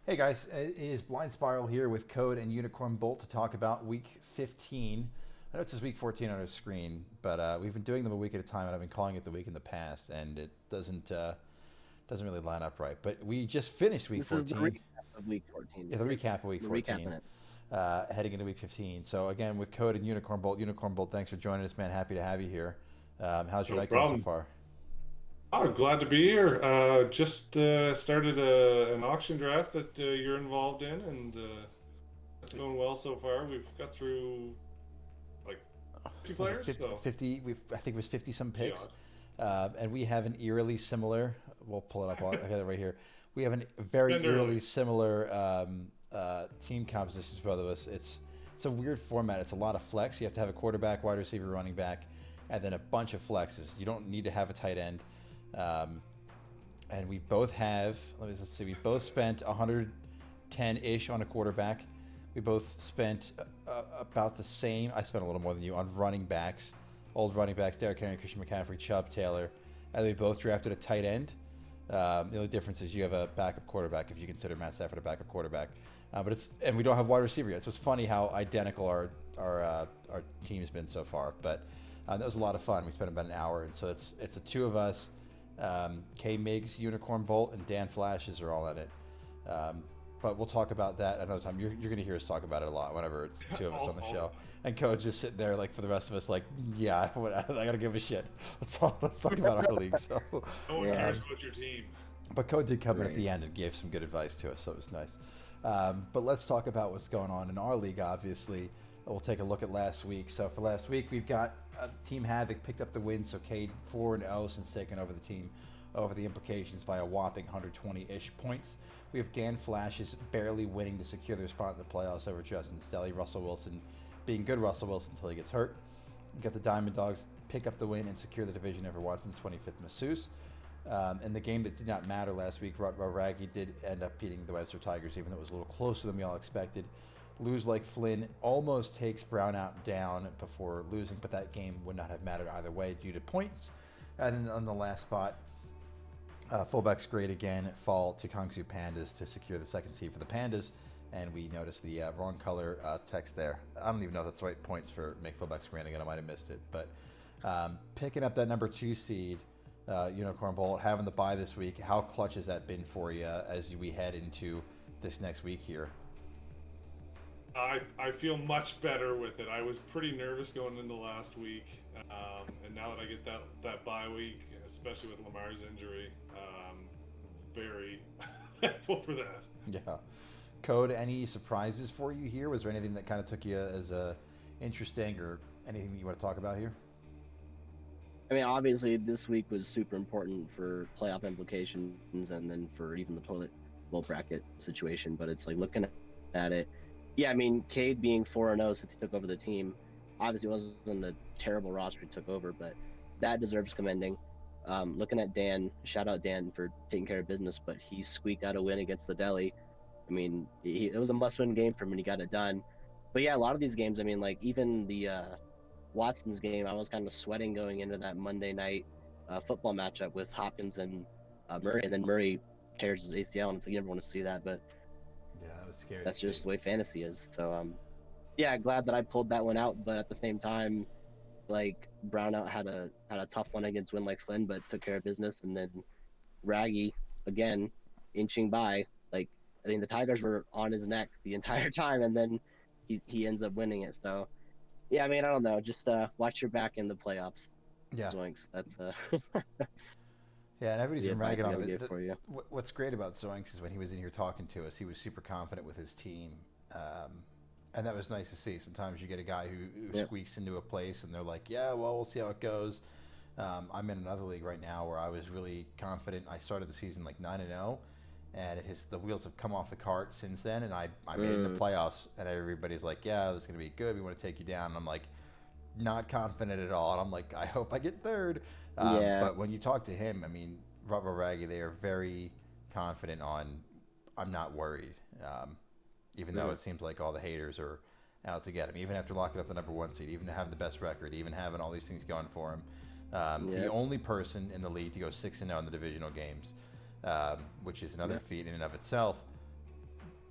Hey guys, it is Blind Spiral here with Code and Unicorn Bolt to talk about week 15. I know it says week 14 on our screen, but we've been doing them a week at a time, and I've been calling it the week in the past, and it doesn't really line up right. But we just finished week This is the 14. recap of week 14. Yeah, the recap of week We're 14, recapping it. heading into week 15. So again, with Code and Unicorn Bolt, thanks for joining us, man. Happy to have you here. How's your No night going so problem. far? Oh, glad to be here. Just started an auction draft that you're involved in, and that's going well so far. We've got through like 50 Was it players, 50? so 50 I think it was 50 some yeah. picks, and we have an eerily similar. We'll pull it up. I got it right here. We have a very Been eerily early. similar team compositions for both of us. It's a weird format. It's a lot of flex. You have to have a quarterback, wide receiver, running back, and then a bunch of flexes. You don't need to have a tight end. Um, and we both have. Let's see. We both spent 110 ish on a quarterback. We both spent about the same. I spent a little more than you on running backs, old running backs: Derrick Henry, Christian McCaffrey, Chubb, Taylor, and we both drafted a tight end. The only difference is you have a backup quarterback if you consider Matt Stafford a backup quarterback. But we don't have wide receiver yet. So it's funny how identical our team's been so far. But that was a lot of fun. We spent about an hour, and so it's the two of us. K Migs, Unicorn Bolt, and Dan Flashes are all in it. Um, but we'll talk about that another time. You're going to hear us talk about it a lot whenever it's the two of us on the All show. And Code's just sitting there, like, for the rest of us, like, yeah, I got to give a shit. Let's talk about our league. So, No one Yeah, cares about your team. but Code did come in at right. the end and gave some good advice to us, so it was nice. But let's talk about what's going on in our league, obviously. We'll take a look at last week. So for last week, we've got Team Havoc picked up the win, so Cade 4-0 since taking over the team over the implications by a whopping 120-ish points. We have Dan Flash is barely winning to secure their spot in the playoffs over Justin Stelly. Russell Wilson being good Russell Wilson until he gets hurt. We got the Diamond Dogs pick up the win and secure the division over Watson's 25th masseuse. In the game that did not matter last week, Raggy did end up beating the Webster Tigers, even though it was a little closer than we all expected. Lose like Flynn almost takes Brownout down before losing, but that game would not have mattered either way due to points. And then on the last spot, fullbacks great again fall to Kangsu Pandas to secure the second seed for the Pandas. And we noticed the wrong color text there. I don't even know if that's the right points for make fullbacks great again. I might have missed it. But picking up that number 2 seed, Unicorn Bowl, having the bye this week, how clutch has that been for you as we head into this next week here? I feel much better with it. I was pretty nervous going into last week, and now that I get that bye week, especially with Lamar's injury, very thankful for that. Yeah. Code, any surprises for you here? Was there anything that kind of took you as interesting or anything that you want to talk about here? I mean, obviously, this week was super important for playoff implications and then for even the toilet bowl bracket situation. But it's like looking at it, yeah, I mean, Cade being 4-0 since he took over the team, obviously wasn't a terrible roster he took over, but that deserves commending. Looking at Dan, shout out Dan for taking care of business, but he squeaked out a win against the Deli. I mean, it was a must-win game for him, and he got it done. But yeah, a lot of these games, I mean, like even the Watson's game, I was kind of sweating going into that Monday night football matchup with Hopkins and Murray, and then Murray tears his ACL, and it's like you never want to see that, but Yeah, that was scary to that's see. just the way fantasy is. So yeah, glad that I pulled that one out, but at the same time, like Brownout had a tough one against Win like Flynn, but took care of business, and then Raggy again inching by. Like I think the Tigers were on his neck the entire time, and then he ends up winning it. So yeah, I mean I don't know, just watch your back in the playoffs. Yeah. Zoinks. That's Yeah, and everybody's the been advice ragging I'm on gonna him. give for you. What's great about Zoinks is when he was in here talking to us, he was super confident with his team. Um, and that was nice to see. Sometimes you get a guy who Yep. squeaks into a place and they're like, yeah, well, we'll see how it goes. I'm in another league right now where I was really confident. I started the season like 9-0, and the wheels have come off the cart since then. And I made it in the Mm, playoffs, and everybody's like, yeah, this is going to be good. We want to take you down. And I'm like, not confident at all. And I'm like, I hope I get third. yeah. But when you talk to him, I mean, Rubber Raggy, they are very confident on, I'm not worried. Even though Mm, it seems like all the haters are out to get him, even after locking up the number 1 seed, even having the best record, even having all these things going for him. The yep. only person in the league to go 6-0 in the divisional games, which is another Yep. feat in and of itself.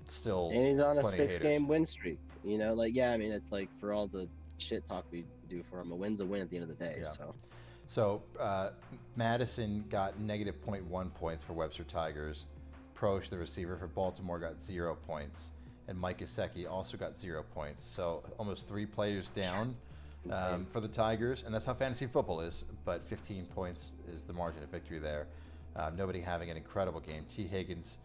still And he's on a plenty of haters. 6-game win streak. Like, yeah, I mean, it's like for all the shit talk we do for him, a win's a win at the end of the day. Yeah. So So Madison got negative 0.1 points for Webster Tigers. Prosh, the receiver for Baltimore, got 0 points. And Mike Gesicki also got 0 points. So almost 3 players down for the Tigers. And that's how fantasy football is. But 15 points is the margin of victory there. Nobody having an incredible game. T. Higgins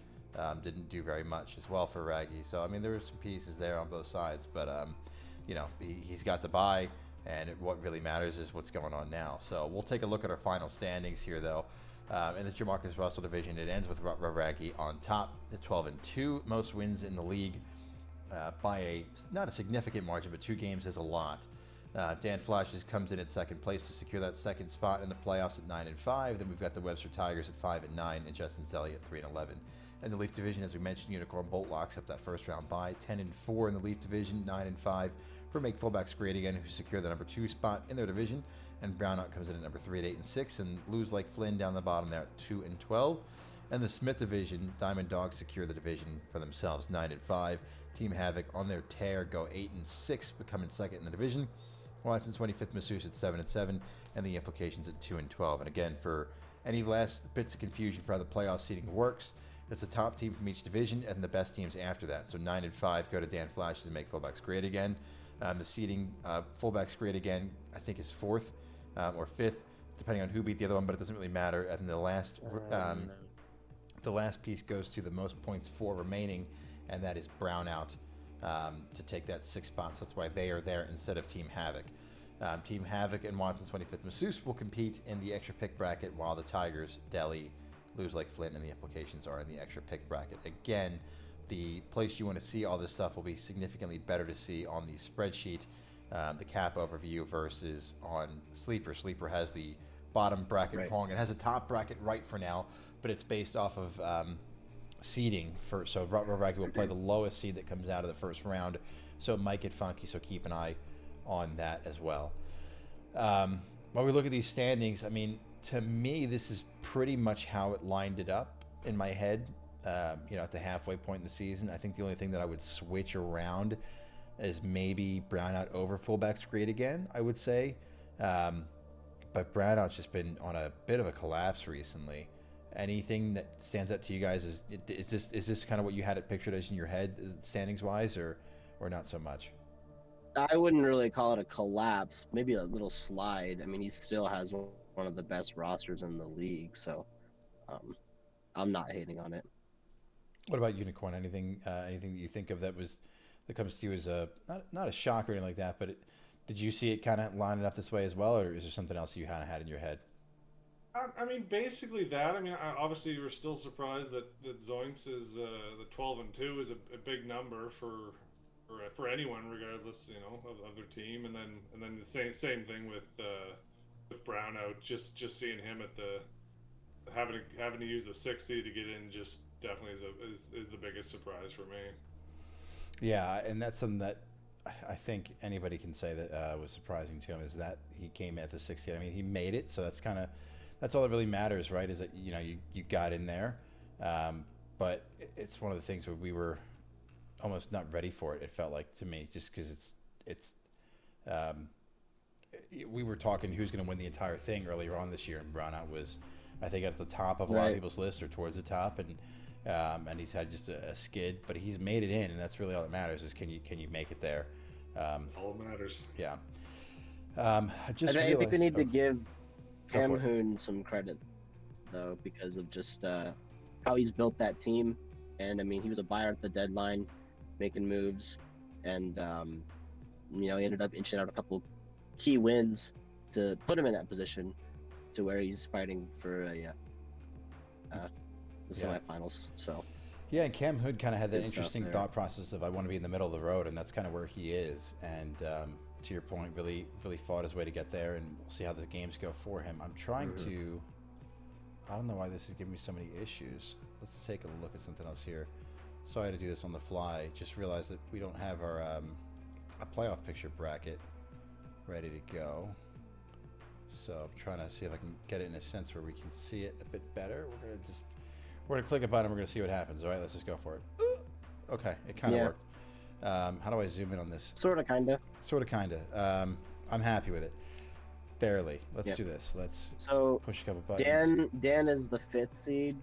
didn't do very much as well for Raggy. So, I mean, there were some pieces there on both sides. But, he's got the bye. And what really matters is what's going on now. So we'll take a look at our final standings here, though. In the Jamarcus Russell division, it ends with Raggy on top at 12-2, most wins in the league by not a significant margin, but 2 games is a lot. Dan Flash just comes in at second place to secure that second spot in the playoffs at 9-5. Then we've got the Webster Tigers at 5-9, and Justin Zelli at 3-11. In the Leaf division, as we mentioned, Unicorn Bolt locks up that first round bye, 10-4 in the Leaf division, 9-5 for Make Fullbacks Great Again, who secure the number 2 spot in their division. And Brownout comes in at number 3 at 8-6, and Lose Like Flynn down the bottom there at 2-12. And the Smith division, Diamond Dogs secure the division for themselves, 9-5. Team Havoc on their tear go 8-6, becoming second in the division. Watson's 25th Masseuse at 7-7, and the Implications at 2-12. And again, for any last bits of confusion for how the playoff seeding works, it's the top team from each division and the best teams after that. So 9-5 go to Dan Flash to Make Fullbacks Great Again. The seeding, Fullbacks Great Again, I think is 4th or 5th, depending on who beat the other one, but it doesn't really matter. And the last piece goes to the most points for remaining, and that is Brownout to take that 6th spot. So that's why they are there instead of Team Havoc. Team Havoc and Watson's 25th Masseuse will compete in the extra pick bracket, while the Tigers, Delhi, Lose Like Flint, and the Implications are in the extra pick bracket. Again, the place you want to see all this stuff will be significantly better to see on the spreadsheet, the cap overview versus on Sleeper. Sleeper has the bottom bracket wrong. It has a top bracket right for now, but it's based off of seeding. So Raggy will play the lowest seed that comes out of the first round, so it might get funky, so keep an eye on that as well. While we look at these standings, I mean, to me, this is pretty much how it lined it up in my head. At the halfway point in the season, I think the only thing that I would switch around is maybe Brownout over Fullbacks Great Again, I would say. But Brownout's just been on a bit of a collapse recently. Anything that stands out to you guys, is this kind of what you had it pictured as in your head, standings wise, or not so much? I wouldn't really call it a collapse, maybe a little slide. I mean, he still has one of the best rosters in the league, so I'm not hating on it. What about Unicorn? Anything that you think of that comes to you as not a shock or anything like that, but did you see it kind of lining up this way as well, or is there something else you kind of had in your head? I mean, basically that. I mean, obviously we're still surprised that Zoinks is the 12-2 is a big number for anyone, regardless, of their team, and then the same thing with Brownout. Just seeing him at the having to use the 60 to get in just definitely is the biggest surprise for me. Yeah, and that's something that I think anybody can say that was surprising to him, is that he came at the 60. I mean, he made it, so that's all that really matters, right? Is that you got in there, but it's one of the things where we were almost not ready for it. It felt like to me, just because we were talking who's going to win the entire thing earlier on this year, and Brownout was, I think, at the top of a lot of people's list, or towards the top, and he's had just a skid, but he's made it in, and that's really all that matters, is can you make it there. That's all that matters. Yeah. I think we need to give Cam Hoon some credit, though, because of just how he's built that team. And I mean, he was a buyer at the deadline, making moves, and he ended up inching out a couple key wins to put him in that position to where he's fighting for the semifinals. So yeah, and Cam Hood kind of had that interesting thought process of, I want to be in the middle of the road, and that's kind of where he is. And to your point, really fought his way to get there, and we'll see how the games go for him. I'm trying to, I don't know why this is giving me so many issues. Let's take a look at something else here. Sorry to do this on the fly. Just realized that we don't have our a playoff picture bracket ready to go. So I'm trying to see if I can get it in a sense where we can see it a bit better. We're gonna click a button. We're gonna see what happens. All right, let's just go for it. Okay, it kind of Yeah. worked. How do I zoom in on this? Sort of, kind of. Sort of, kind of. I'm happy with it. Barely. Let's Yep. do this. Let's So push a couple buttons. Dan is the 5th seed,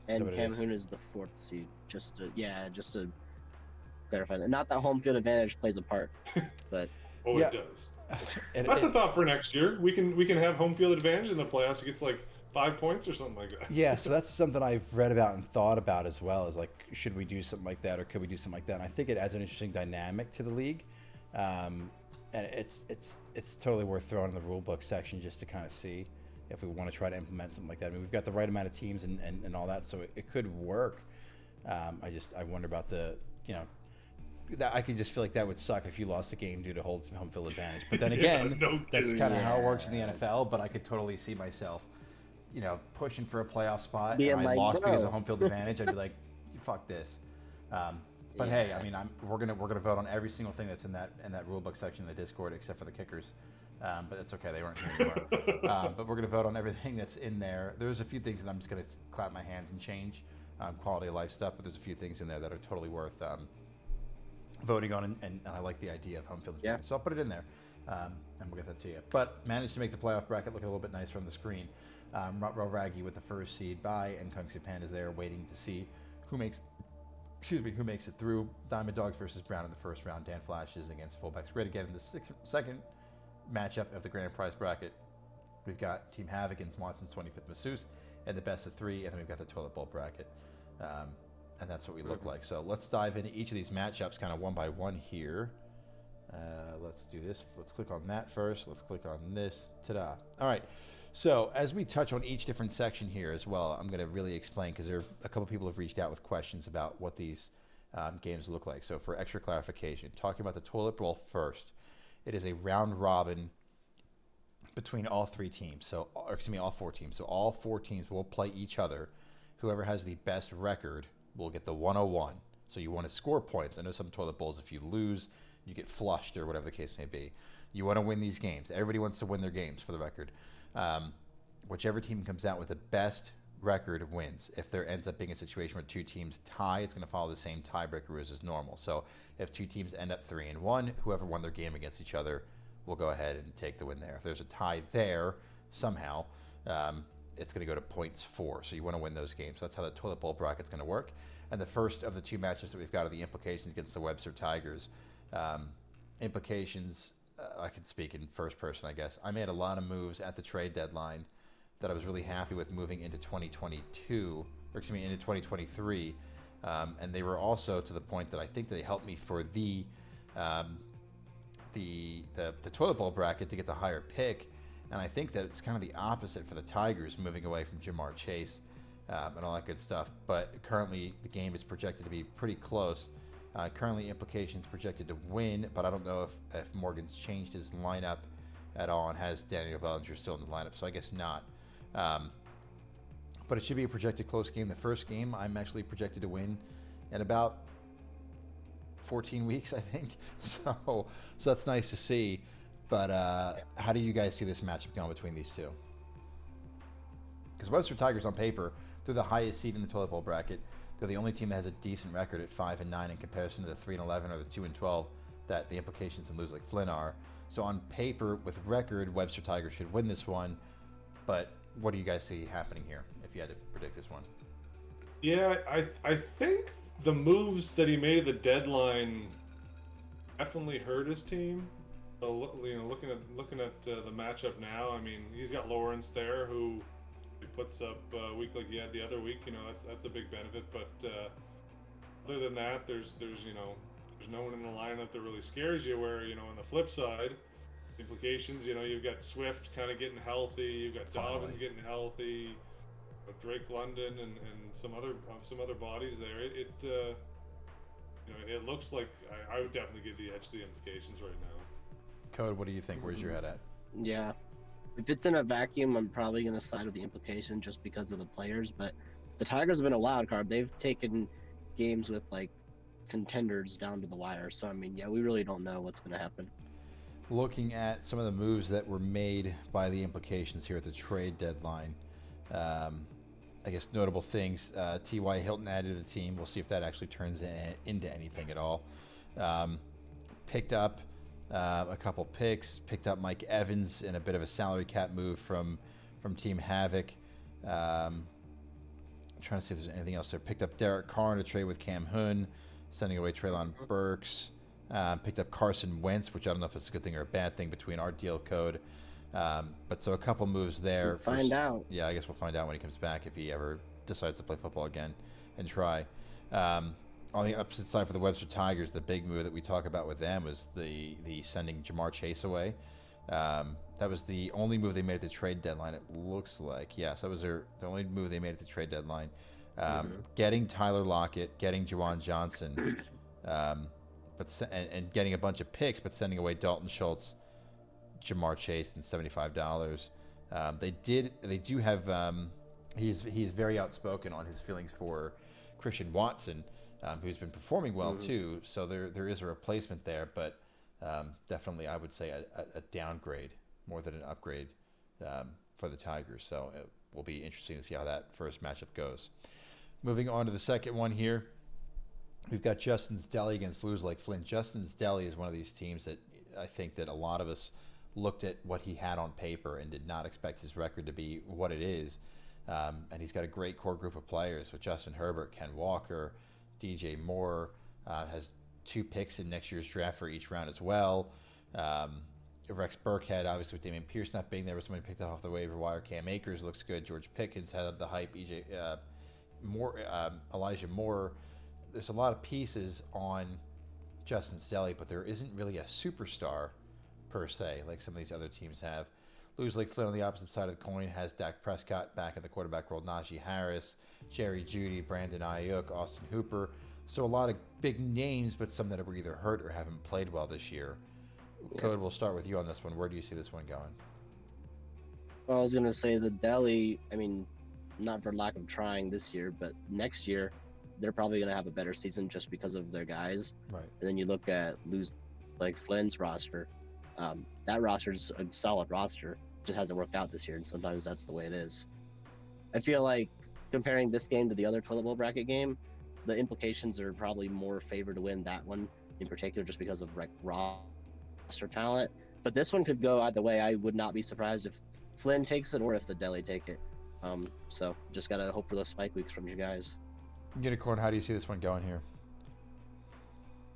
that and what it Cam is? Hoon is the 4th seed. Just to clarify that. Not that home field advantage plays a part, but Oh, Yeah. it does. It- That's it- a thought for next year. We can have home field advantage in the playoffs. It gets like 5 points or something like that. Yeah, so that's something I've read about and thought about as well. Is like, should we do something like that, or could we do something like that? And I think it adds an interesting dynamic to the league, and it's totally worth throwing in the rule book section just to kind of see if we want to try to implement something like that. I mean, we've got the right amount of teams and all that, so it could work. I wonder about the that I could just feel like that would suck if you lost a game due to home field advantage. But then again, no that's kidding. kind of how it works in the Yeah. NFL. But I could totally see myself, pushing for a playoff spot, Being and I like, lost because of "Bro." home field advantage. I'd be like, "Fuck this." But hey, Yeah. I mean, we're gonna vote on every single thing that's in that rule book section in the Discord, except for the kickers. But it's okay; they weren't here anymore. But we're gonna vote on everything that's in there. There's a few things that I'm just gonna clap my hands and change, quality of life stuff. But there's a few things in there that are totally worth voting on, and I like the idea of home field advantage. Yeah. So I'll put it in there, and we'll get that to you. But managed to make the playoff bracket look a little bit nicer on the screen. Rutrow Raggy with the first seed bye, and Kung Su Pan is there waiting to see who makes it through. Diamond Dogs versus Brown in the first round. Dan Flashes against Fullbacks Grid again in the second matchup of the grand prize bracket. We've got Team Havoc and Watson's 25th Masseuse and the best of 3, and then we've got the toilet bowl bracket. And that's what we look like. So let's dive into each of these matchups kind of one by one here. Let's do this. Let's click on that first. Let's click on this. Ta-da. All right. So as we touch on each different section here as well, I'm going to really explain because there are a couple people have reached out with questions about what these games look like. So for extra clarification, talking about the toilet bowl first, it is a round robin between all 3 teams. So, or excuse me, all 4 teams. So all 4 teams will play each other. Whoever has the best record will get the 101. So you want to score points. I know some toilet bowls, if you lose, you get flushed or whatever the case may be. You want to win these games. Everybody wants to win their games, for the record. Whichever team comes out with the best record wins. If there ends up being a situation where 2 teams tie, it's going to follow the same tiebreaker rules as normal. So if 2 teams end up 3-1, whoever won their game against each other will go ahead and take the win there. If there's a tie there somehow, it's going to go to points 4. So you want to win those games. That's how the toilet bowl bracket's going to work. And the first of the 2 matches that we've got are the Implications against the Webster Tigers. Implications, I can speak in first person, I guess. I made a lot of moves at the trade deadline that I was really happy with moving into 2022, or excuse me, into 2023. And they were also to the point that I think they helped me for the toilet bowl bracket to get the higher pick. And I think that it's kind of the opposite for the Tigers, moving away from Jamar Chase and all that good stuff. But currently, the game is projected to be pretty close. Currently, Implications projected to win, but I don't know if Morgan's changed his lineup at all and has Daniel Bellinger still in the lineup, so I guess not. But it should be a projected close game. The first game, I'm actually projected to win in about 14 weeks, I think. So that's nice to see. But how do you guys see this matchup going between these two? Because Webster Tigers on paper, they're the highest seed in the toilet bowl bracket. They're the only team that has a decent record at 5-9 in comparison to the 3-11 or the 2-12 that the Implications and lose like Flynn are. So on paper, with record, Webster Tigers should win this one. But what do you guys see happening here if you had to predict this one? Yeah, I think the moves that he made at the deadline definitely hurt his team. So, looking at the matchup now, I mean, he's got Lawrence there who he puts up a week like he had the other week. That's a big benefit. But other than that, there's no one in the lineup that really scares you. Where on the flip side, Implications, you've got Swift kind of getting healthy. You've got Dobbins getting healthy. Drake London and some other bodies there. It looks like I would definitely give the edge to the Implications right now. Code, what do you think? Where's your head at? Yeah. If it's in a vacuum, I'm probably going to side with the Implication just because of the players. But the Tigers have been a wild card. They've taken games with like contenders down to the wire. So I mean, yeah, we really don't know what's going to happen. Looking at some of the moves that were made by the Implications here at the trade deadline, I guess, notable things. T.Y. Hilton added to the team. We'll see if that actually turns into anything at all. Picked up a couple picks. Picked up Mike Evans in a bit of a salary cap move from Team Havoc. Trying to see if there's anything else there. Picked up Derek Carr in a trade with Cam Hun, sending away Treylon Burks. Picked up Carson Wentz, which I don't know if it's a good thing or a bad thing between our deal code. But so a couple moves there. We'll find out. Yeah, I guess we'll find out when he comes back if he ever decides to play football again and try. On the opposite side for the Webster Tigers, the big move that we talk about with them was the sending Jamar Chase away. That was the only move they made at the trade deadline, it looks like. Yes, that was the only move they made at the trade deadline. Getting Tyler Lockett, getting Juwan Johnson, and getting a bunch of picks, but sending away Dalton Schultz, Jamar Chase, and $75. They do have. He's very outspoken on his feelings for Christian Watson, who's been performing well too. So there is a replacement there, but definitely I would say a downgrade more than an upgrade for the Tigers. So it will be interesting to see how that first matchup goes. Moving on to the second one here, we've got Justin's Deli against Lose Like Flint. Justin's Deli is one of these teams that I think that a lot of us looked at what he had on paper and did not expect his record to be what it is. And he's got a great core group of players with Justin Herbert, Ken Walker, DJ Moore, has 2 picks in next year's draft for each round as well. Rex Burkhead, obviously with Damian Pierce not being there, but somebody picked up off the waiver wire. Cam Akers looks good. George Pickens had the hype. Elijah Moore. There's a lot of pieces on Justin's Deli, but there isn't really a superstar per se like some of these other teams have. Lose Like Flint on the opposite side of the coin has Dak Prescott back in the quarterback role, Najee Harris, Jerry Jeudy, Brandon Ayuk, Austin Hooper. So a lot of big names, but some that were either hurt or haven't played well this year. Code, we'll start with you on this one. Where do you see this one going? Well, I was going to say the Deli, I mean, not for lack of trying this year, but next year, they're probably going to have a better season just because of their guys. Right. And then you look at Lose Like Flint's roster. That roster's a solid roster. Just hasn't worked out this year, and sometimes that's the way it is. I feel like comparing this game to the other toilet bowl bracket game, the implications are probably more favored to win that one in particular just because of roster talent. But this one could go either way. I would not be surprised if Flynn takes it or if the Deli take it. So just got to hope for those spike weeks from you guys. Unicorn, how do you see this one going here?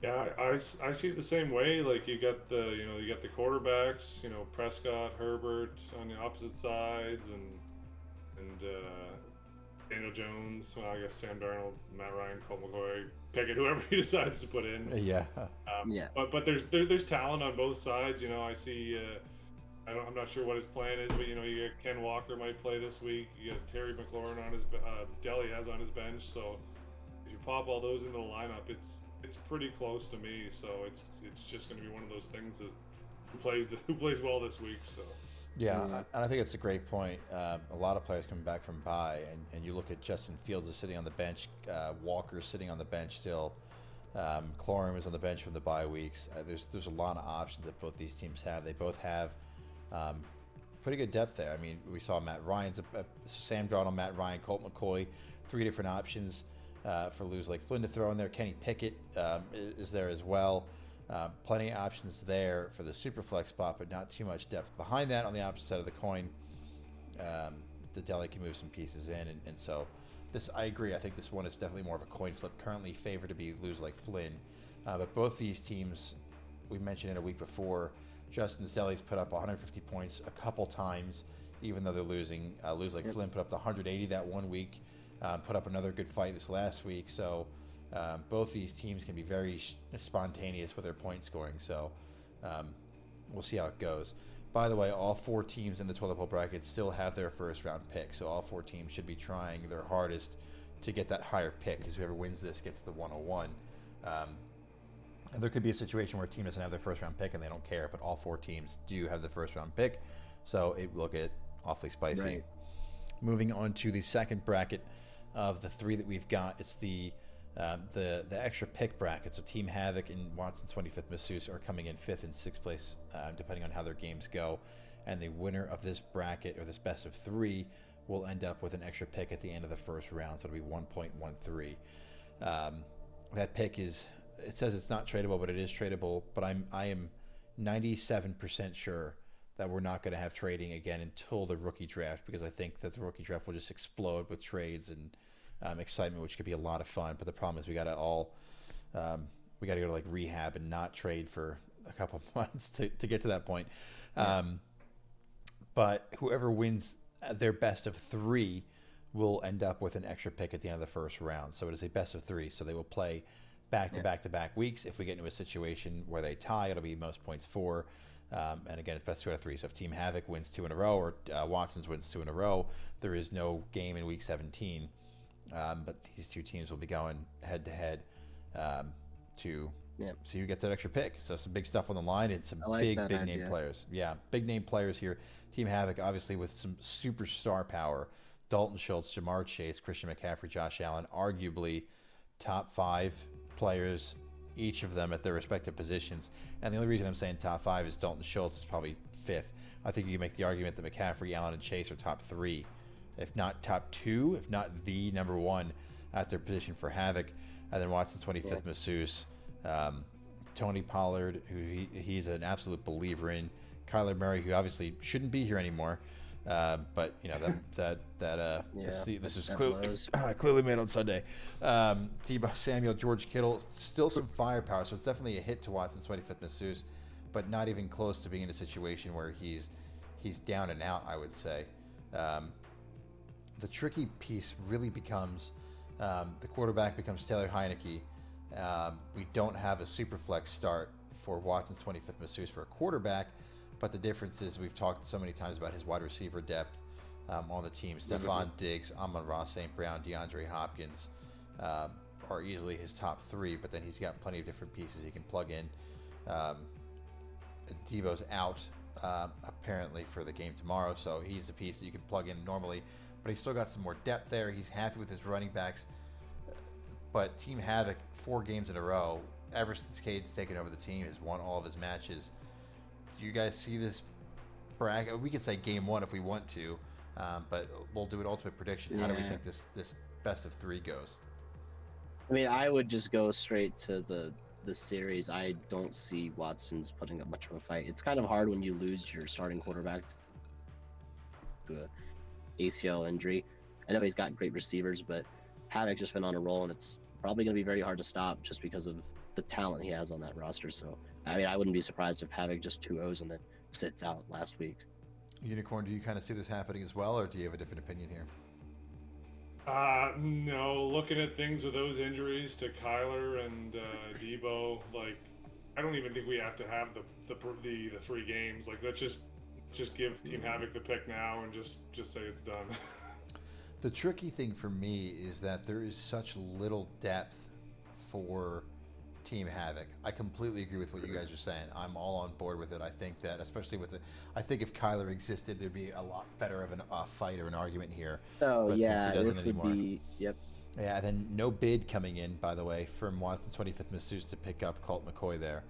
Yeah, I see it the same way. Like you got the quarterbacks, Prescott, Herbert on the opposite sides, and Daniel Jones. Well, I guess Sam Darnold, Matt Ryan, Colt McCoy, Pickett, whoever he decides to put in. Yeah. But there's talent on both sides. I see. I'm not sure what his plan is, but you got Ken Walker might play this week. You got Terry McLaurin on his Deli has on his bench. So if you pop all those into the lineup, it's pretty close to me. So it's just going to be one of those things that who plays well this week. So. Yeah, and I think it's a great point. A lot of players coming back from bye, and you look at Justin Fields is sitting on the bench, Walker's sitting on the bench still. Clorin was on the bench from the bye weeks. There's a lot of options that both these teams have. They both have pretty good depth there. I mean, we saw Matt Ryan's, Sam Darnold, Matt Ryan, Colt McCoy, 3 different options for Lose Like Flynn to throw in there. Kenny Pickett is there as well. Plenty of options there for the super flex spot, but not too much depth. Behind that, on the opposite side of the coin, the Deli can move some pieces in, and so I agree. I think this one is definitely more of a coin flip. Currently favored to be Lose Like Flynn, but both these teams, we mentioned it a week before, Justin's Deli's put up 150 points a couple times, even though they're losing. Lose Like Flynn put up the 180 that one week, put up another good fight this last week. So both these teams can be very spontaneous with their point scoring. So we'll see how it goes. By the way, all 4 teams in the toilet bowl bracket still have their first round pick. So all 4 teams should be trying their hardest to get that higher pick, because whoever wins this gets the 101. And there could be a situation where a team doesn't have their first round pick and they don't care, but all 4 teams do have the first round pick. So it will get awfully spicy. Right. Moving on to the second bracket of the 3 that we've got, it's the extra pick bracket. So Team Havoc and Watson's 25th Masseuse are coming in 5th and 6th place, depending on how their games go. And the winner of this bracket, or this best of 3, will end up with an extra pick at the end of the first round, so it'll be 1.13. That pick is, it says it's not tradable, but it is tradable. But I am 97% sure that we're not going to have trading again until the rookie draft, because I think that the rookie draft will just explode with trades and excitement, which could be a lot of fun. But the problem is we got to go to like rehab and not trade for a couple months to get to that point. Yeah. But whoever wins their best of 3 will end up with an extra pick at the end of the first round. So it is a best of 3. So they will play back to back to back weeks. If we get into a situation where they tie, it'll be most points 4. And again, it's best 2 out of 3. So if Team Havoc wins 2 in a row, or Watson's wins 2 in a row, there is no game in week 17. But these two teams will be going head to head to see who gets that extra pick. So some big stuff on the line, and some big name players. Yeah, big name players here. Team Havoc, obviously, with some superstar power. Dalton Schultz, Jamar Chase, Christian McCaffrey, Josh Allen, arguably top 5 players, each of them at their respective positions. And the only reason I'm saying top 5 is Dalton Schultz is probably 5th. I think you can make the argument that McCaffrey, Allen, and Chase are top 3, if not top 2, if not the number 1 at their position for Havoc. And then Watson's 25th, masseuse. Tony Pollard, who he's an absolute believer in. Kyler Murray, who obviously shouldn't be here anymore. But you know this is clearly made on Sunday. Tebow Samuel, George Kittle, still some firepower, so it's definitely a hit to Watson's 25th masseuse, but not even close to being in a situation where he's down and out, I would say. The tricky piece really becomes the quarterback becomes Taylor Heineke. We don't have a super flex start for Watson's 25th masseuse for a quarterback. But the difference is we've talked so many times about his wide receiver depth on the team. Stephon Diggs, Amon-Ra St. Brown, DeAndre Hopkins are easily his top 3, but then he's got plenty of different pieces he can plug in. Debo's out apparently for the game tomorrow, so he's a piece that you can plug in normally, but he's still got some more depth there. He's happy with his running backs. But Team Havoc, 4 games in a row, ever since Cade's taken over the team, has won all of his matches. Do you guys see this bracket? We could say game 1 if we want to, but we'll do an ultimate prediction. How do we think this best of 3 goes? I mean, I would just go straight to the series. I don't see Watson's putting up much of a fight. It's kind of hard when you lose your starting quarterback to an ACL injury. I know he's got great receivers, but Havoc just been on a roll, and it's probably going to be very hard to stop just because of the talent he has on that roster. So, I mean, I wouldn't be surprised if Havoc just 2-0s and then sits out last week. Unicorn, do you kind of see this happening as well, or do you have a different opinion here? No. Looking at things with those injuries to Kyler and Debo, like, I don't even think we have to have the 3 games. Like, let's just give Team Havoc the pick now and just say it's done. The tricky thing for me is that there is such little depth for Team Havoc. I completely agree with what you guys are saying. I'm all on board with it. I think that, especially with I think if Kyler existed, there'd be a lot better of a fight or an argument here. Oh, but yeah, since he doesn't this anymore, would be, yep. Yeah, then no bid coming in, by the way, from Watson's 25th masseuse to pick up Colt McCoy there.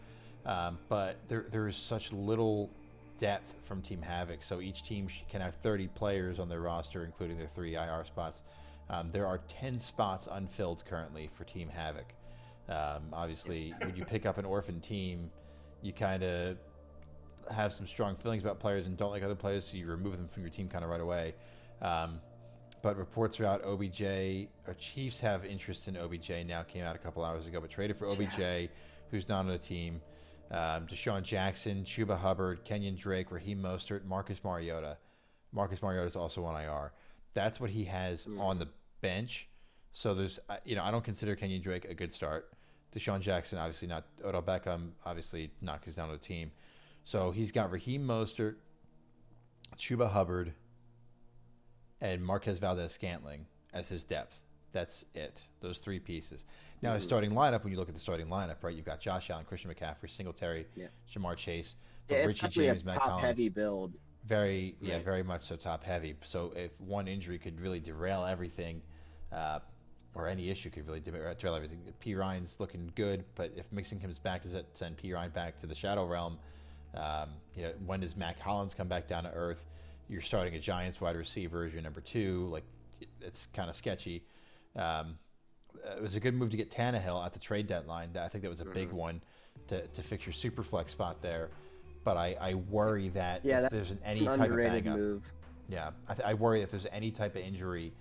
But there is such little depth from Team Havoc, so each team can have 30 players on their roster, including their 3 IR spots. There are 10 spots unfilled currently for Team Havoc. Obviously, when you pick up an orphan team, you kind of have some strong feelings about players and don't like other players, so you remove them from your team kind of right away. But reports are out, Chiefs have interest in OBJ now, came out a couple hours ago, but traded for OBJ, who's not on the team. Deshaun Jackson, Chuba Hubbard, Kenyon Drake, Raheem Mostert, Marcus Mariota. Marcus Mariota is also on IR. That's what he has on the bench. So there's, I don't consider Kenyon Drake a good start. Deshaun Jackson, obviously not. Odell Beckham, obviously not, because he's down on the team. So he's got Raheem Mostert, Chuba Hubbard, and Marquez Valdez-Scantling as his depth. That's it. Those 3 pieces. Now, his starting lineup, when you look at the starting lineup, right, you've got Josh Allen, Christian McCaffrey, Singletary, Jamar Chase, Richie James, Matt Collins. Top-heavy build. Very much so top-heavy. So if one injury could really derail everything, or any issue could really derail everything. P. Ryan's looking good, but if Mixon comes back, does that send P. Ryan back to the shadow realm? When does Matt Collins come back down to earth? you're starting a Giants wide receiver as your number 2. Like, it's kind of sketchy. It was a good move to get Tannehill at the trade deadline. I think that was a big one to fix your super flex spot there. But I worry that if there's any type of bang up, move. yeah, I worry if there's any type of injury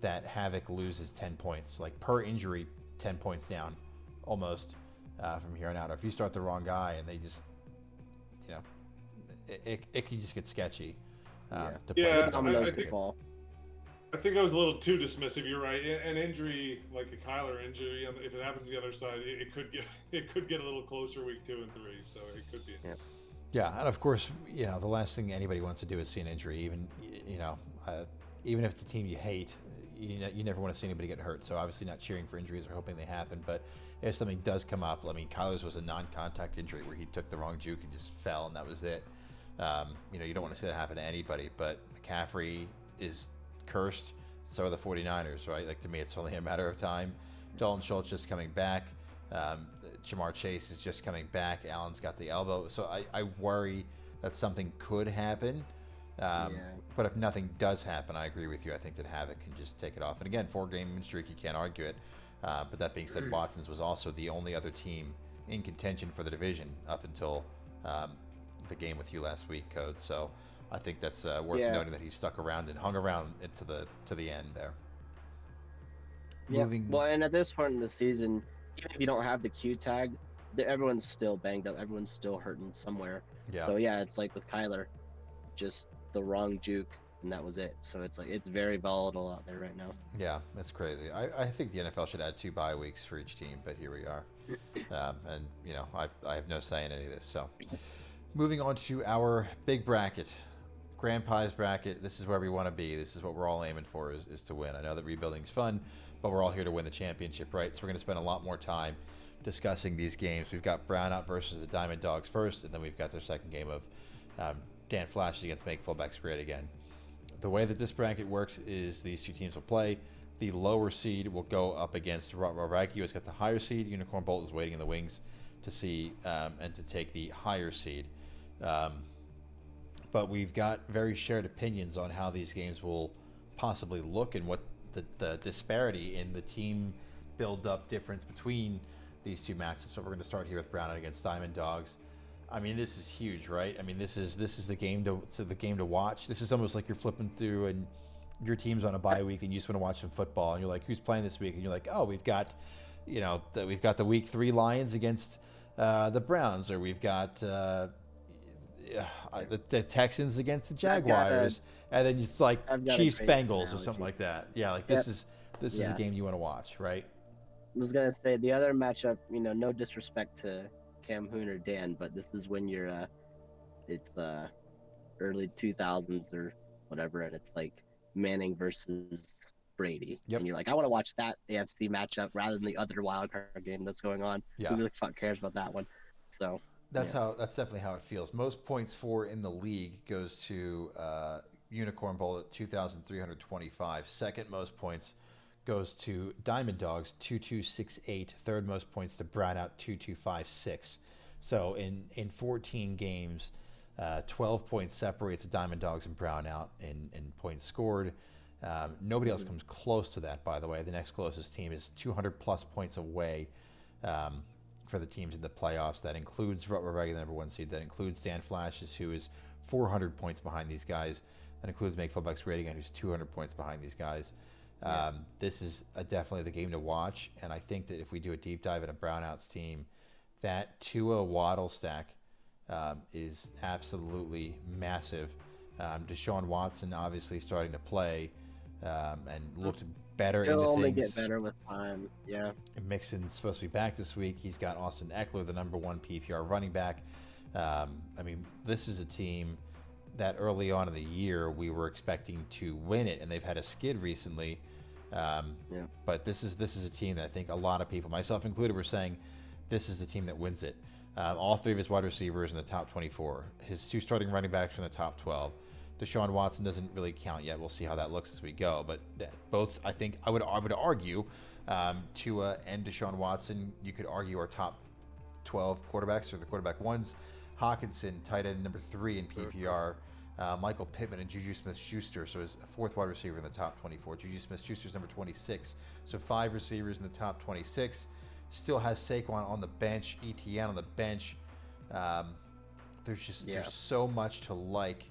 that Havoc loses 10 points, like per injury, 10 points down, almost from here on out. Or if you start the wrong guy and they just, it can just get sketchy. I think I was a little too dismissive. You're right. An injury like a Kyler injury, if it happens to the other side, it could get a little closer week 2 and 3. So it could be. Yeah. Yeah, and of course, the last thing anybody wants to do is see an injury. Even if it's a team you hate, you never want to see anybody get hurt. So obviously, not cheering for injuries or hoping they happen. But if something does come up, I mean, Kyler's was a non-contact injury where he took the wrong juke and just fell, and that was it. You don't want to see that happen to anybody. But McCaffrey is cursed. So are the 49ers, right? Like, to me, it's only a matter of time. Dalton Schultz just coming back. Jamar Chase is just coming back. Allen's got the elbow. So I worry that something could happen. But if nothing does happen, I agree with you. I think that Havoc can just take it off. And again, 4-game streak, you can't argue it. But that being said, Watson's was also the only other team in contention for the division up until the game with you last week, Code. So I think that's worth noting that he stuck around and hung around to the end there. Yeah. Well, and at this point in the season, even if you don't have the Q tag, everyone's still banged up. Everyone's still hurting somewhere. Yeah. So it's like with Kyler, just the wrong juke, and that was it. So it's like it's very volatile out there right now. Yeah, that's crazy. I think the NFL should add 2 bye weeks for each team, but here we are. And I have no say in any of this. So moving on to our big bracket. Grandpa's bracket. This is where we want to be. This is what we're all aiming for, is to win. I know that rebuilding is fun, but we're all here to win the championship, right? So we're going to spend a lot more time discussing these games. We've got Brownout versus the Diamond Dogs first, and then we've got their second game of Dan Flash against Make Fullbacks Great Again. The way that this bracket works is these 2 teams will play. The lower seed will go up against Raraki, who's got the higher seed. Unicorn Bolt is waiting in the wings to see and to take the higher seed. But we've got very shared opinions on how these games will possibly look and what the disparity in the team build-up difference between these 2 matches. So we're going to start here with Brownout against Diamond Dogs. I mean, this is huge, right? I mean, this is the game to watch. This is almost like you're flipping through and your team's on a bye week and you just want to watch some football and you're like, who's playing this week? And you're like, oh, we've got the week 3 Lions against the Browns, or we've got the Texans against the Jaguars, and then it's like Chiefs Bengals or something like that. Yeah, like this is the game you want to watch, right? I was gonna say the other matchup. No disrespect to Cam Hoon or Dan, but this is when you're it's early 2000s or whatever, and it's like Manning versus Brady, and you're like, I want to watch that AFC matchup rather than the other wild card game that's going on. Who really fuck cares about that one? So that's definitely how it feels. Most points for in the league goes to Unicorn Bowl at 2,325. Second most points goes to Diamond Dogs, 2268. Third most points to Brownout, 2256. So in 14 games, 12 points separates Diamond Dogs and Brownout in points scored. Nobody else comes close to that, by the way. The next closest team is 200 plus points away for the teams in the playoffs. That includes regular number 1 seed. That includes Dan Flashes, who is 400 points behind these guys. That includes Make Fullbacks Great Again, who's 200 points behind these guys. This is definitely the game to watch, and I think that if we do a deep dive into Brownout's team, that Tua Waddle stack is absolutely massive. Deshaun Watson obviously starting to play and looked better into things. He'll only get better with time, yeah. And Mixon's supposed to be back this week. He's got Austin Eckler, the number 1 PPR running back. I mean, this is a team that early on in the year we were expecting to win it, and they've had a skid recently. But this is a team that I think a lot of people, myself included, were saying this is the team that wins it. All 3 of his wide receivers in the top 24. His 2 starting running backs are in the top 12. Deshaun Watson doesn't really count yet. We'll see how that looks as we go. But both, I think, I would argue, Tua and Deshaun Watson, you could argue are top 12 quarterbacks or the quarterback ones. Hawkinson, tight end number 3 in PPR, Michael Pittman and Juju Smith-Schuster, so his fourth wide receiver in the top 24. Juju Smith-Schuster's number 26, so 5 receivers in the top 26. Still has Saquon on the bench, ETN on the bench. There's so much to like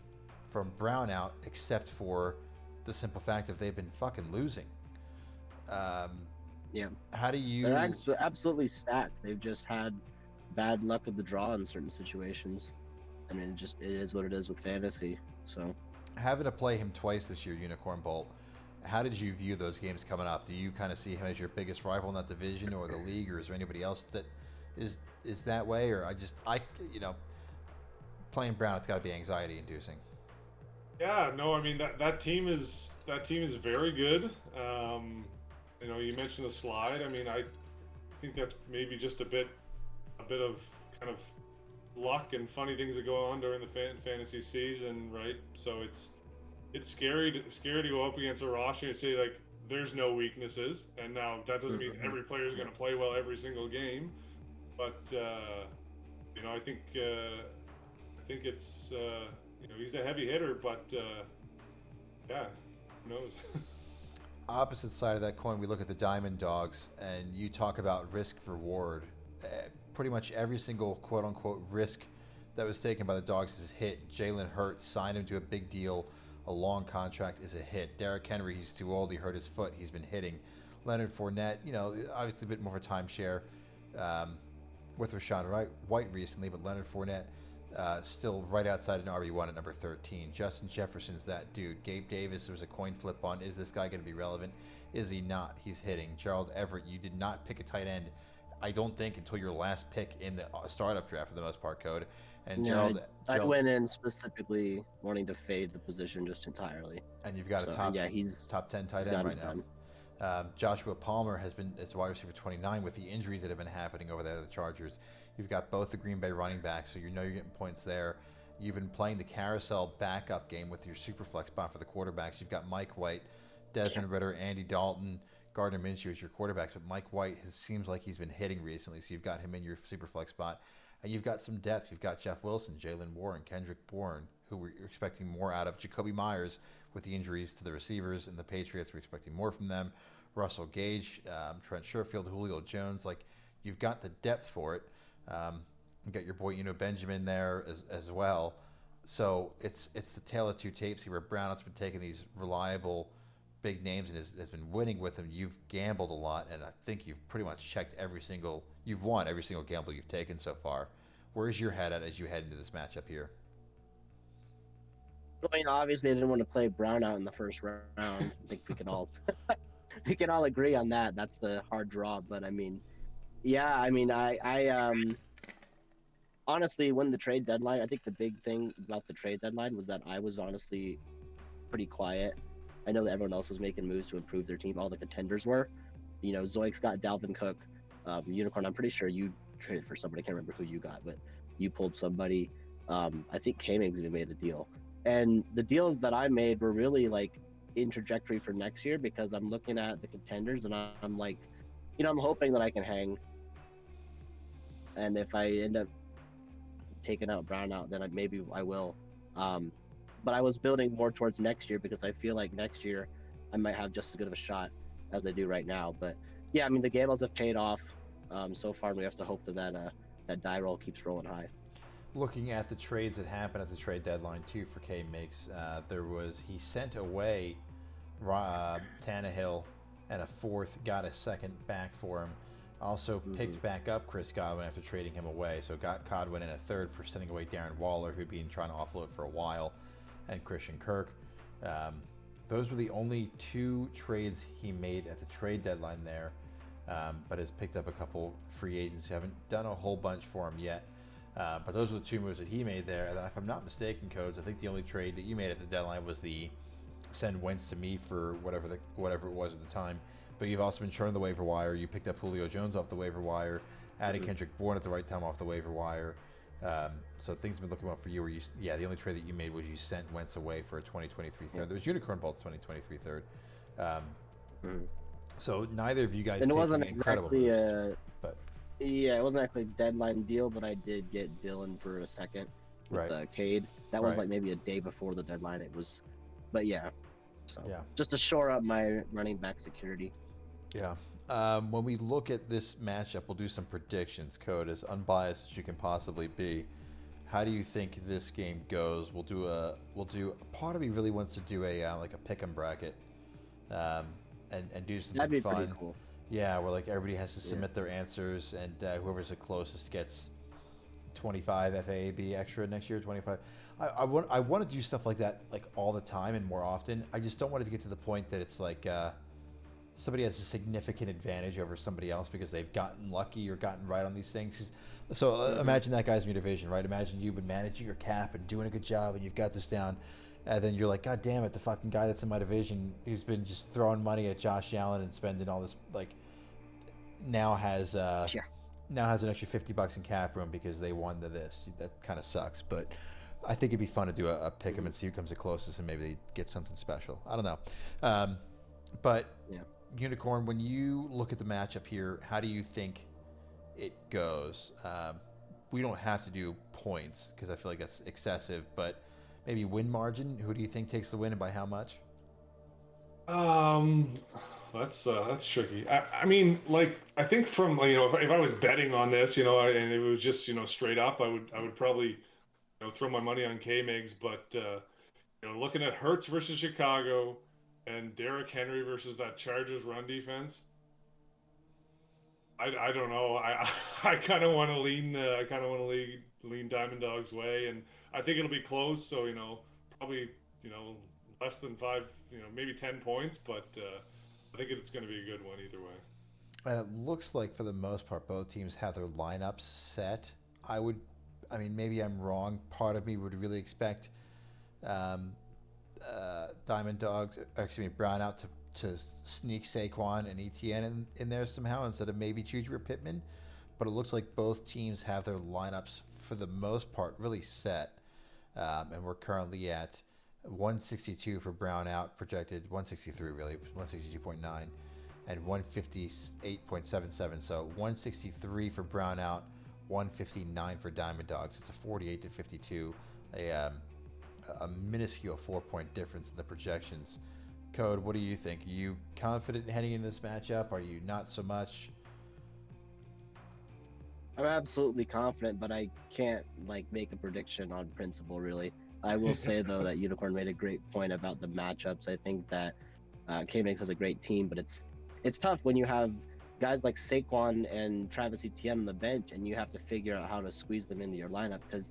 from Brown out, except for the simple fact of they've been fucking losing. How do you? They're absolutely stacked. They've just had bad luck of the draw in certain situations. I mean, it is what it is with fantasy. So having to play him twice this year, Unicorn Bolt. How did you view those games coming up? Do you kind of see him as your biggest rival in that division or the league, or is there anybody else that is that way? Or playing Brown, it's got to be anxiety inducing. Yeah, no, I mean that team is very good. You mentioned the slide. I mean, I think that's maybe just a bit of kind of luck and funny things that go on during the fantasy season, right? So it's scary to go up against a roster and say like there's no weaknesses. And now that doesn't mean every player is going to play well every single game, but I think it's he's a heavy hitter, but yeah, who knows. Opposite side of that coin, we look at the Diamond Dogs, and you talk about risk reward. Pretty much every single quote-unquote risk that was taken by the Dogs is a hit. Jalen Hurts signed him to a big deal. A long contract is a hit. Derrick Henry, he's too old. He hurt his foot. He's been hitting. Leonard Fournette, obviously a bit more of a timeshare with Rashawn White recently, but Leonard Fournette still right outside an RB1 at number 13. Justin Jefferson's that dude. Gabe Davis, there was a coin flip on. Is this guy going to be relevant? Is he not? He's hitting. Gerald Everett, you did not pick a tight end, I don't think, until your last pick in the startup draft for the most part, Code. And Gerald, I went in specifically wanting to fade the position just entirely. And you've got he's top 10 tight end right now. Joshua Palmer has been as wide receiver 29 with the injuries that have been happening over there at the Chargers. You've got both the Green Bay running backs, so you're getting points there. You've been playing the carousel backup game with your super flex spot for the quarterbacks. You've got Mike White, Desmond Ridder, Andy Dalton, Gardner Minshew as your quarterbacks, but Mike White seems like he's been hitting recently, so you've got him in your super flex spot. And you've got some depth. You've got Jeff Wilson, Jalen Warren, Kendrick Bourne, who we're expecting more out of. Jacoby Myers with the injuries to the receivers, and the Patriots, we're expecting more from them. Russell Gage, Trent Sherfield, Julio Jones. Like, you've got the depth for it. You got your boy Benjamin there as well. So it's the tale of two tapes here, where Brown's been taking these reliable big names and has been winning with them. You've gambled a lot, and I think you've pretty much checked you've won every single gamble you've taken so far. Where's your head at as you head into this matchup here? I mean, obviously, I didn't want to play Brown out in the first round. I think we can all agree on that. That's the hard draw. But I mean, yeah, I mean, I honestly, when the trade deadline, I think the big thing about the trade deadline was that I was honestly pretty quiet. I know that everyone else was making moves to improve their team. All the contenders were. Zoiks got Dalvin Cook. Unicorn, I'm pretty sure you traded for somebody. I can't remember who you got, but you pulled somebody. I think K-Migs even made a deal. And the deals that I made were really like in trajectory for next year, because I'm looking at the contenders and I'm like, I'm hoping that I can hang. And if I end up taking out Brown out, then maybe I will. But I was building more towards next year, because I feel like next year I might have just as good of a shot as I do right now. But yeah, I mean, the gambles have paid off so far, and we have to hope that die roll keeps rolling high. Looking at the trades that happened at the trade deadline too for K-Migs, he sent away Tannehill and a fourth, got a second back for him. Also picked back up Chris Godwin after trading him away, so got Godwin in a third for sending away Darren Waller, who'd been trying to offload for a while, and Christian Kirk. Those were the only two trades he made at the trade deadline there, but has picked up a couple free agents who haven't done a whole bunch for him yet. But those are the two moves that he made there. And if I'm not mistaken, Codes, I think the only trade that you made at the deadline was the send Wentz to me for whatever it was at the time. But you've also been churning the waiver wire. You picked up Julio Jones off the waiver wire, added Kendrick Bourne at the right time off the waiver wire. So things have been looking well for you. The only trade that you made was you sent Wentz away for a 2023 third. There was Unicorn Bolt's 2023 third. So neither of you guys and it wasn't incredible exactly moves, but yeah, it wasn't actually a deadline deal, but I did get Dylan for a second. with Right. Cade. That was Right. like maybe a day before the deadline. It was, but yeah. So Yeah. just to shore up my running back security. Yeah. When we look at this matchup, we'll do some predictions. Code as unbiased as you can possibly be. How do you think this game goes? We'll do a. Part of me really wants to do a like a pick'em bracket, um, and do something That'd be pretty fun. cool. Yeah, where like everybody has to Yeah. submit their answers, and whoever's the closest gets 25 FAAB extra next year. 25. I want to do stuff like that like all the time and more often. I just don't want it to get to the point that it's like somebody has a significant advantage over somebody else because they've gotten lucky or gotten right on these things. So imagine that guy's in your division, right? Imagine you've been managing your cap and doing a good job, and you've got this down, and then you're like, God damn it, the fucking guy that's in my division who's been just throwing money at Josh Allen and spending all this like now has Yeah. now has an extra $50 in cap room because they won this. That kind of sucks, but I think it'd be fun to do a pick 'em and see who comes the closest, and maybe they get something special. I don't know, but Yeah. Unicorn, when you look at the matchup here, how do you think it goes? We don't have to do points because I feel like that's excessive, but maybe win margin. Who do you think takes the win and by how much? Um, that's tricky. I mean, like I think from if I was betting on this, and it was just straight up, I would probably throw my money on K-Migs, but looking at Hurts versus Chicago and Derrick Henry versus that Chargers run defense, I don't know. I kind of want to lean Diamond Dog's way, and I think it'll be close. So probably less than 5, maybe 10 points, but I think it's going to be a good one either way. And it looks like for the most part, both teams have their lineups set. I mean, maybe I'm wrong. Part of me would really expect um, Diamond Dogs, Brown out to sneak Saquon and ETN in there somehow instead of maybe Juju or Pittman. But it looks like both teams have their lineups for the most part really set. And we're currently at 162 for Brown out, projected 163 really, 162.9, and 158.77. So 163 for Brown out, 159 for Diamond Dogs. It's a 48 to 52, a minuscule 4-point difference in the projections. Code, what do you think? Are you confident heading into this matchup? Are you not so much? I'm absolutely confident, but I can't make a prediction on principle really. I will say though that Unicorn made a great point about the matchups. I think that K-Mix has a great team, but it's tough when you have guys like Saquon and Travis Etienne on the bench, and you have to figure out how to squeeze them into your lineup. Because,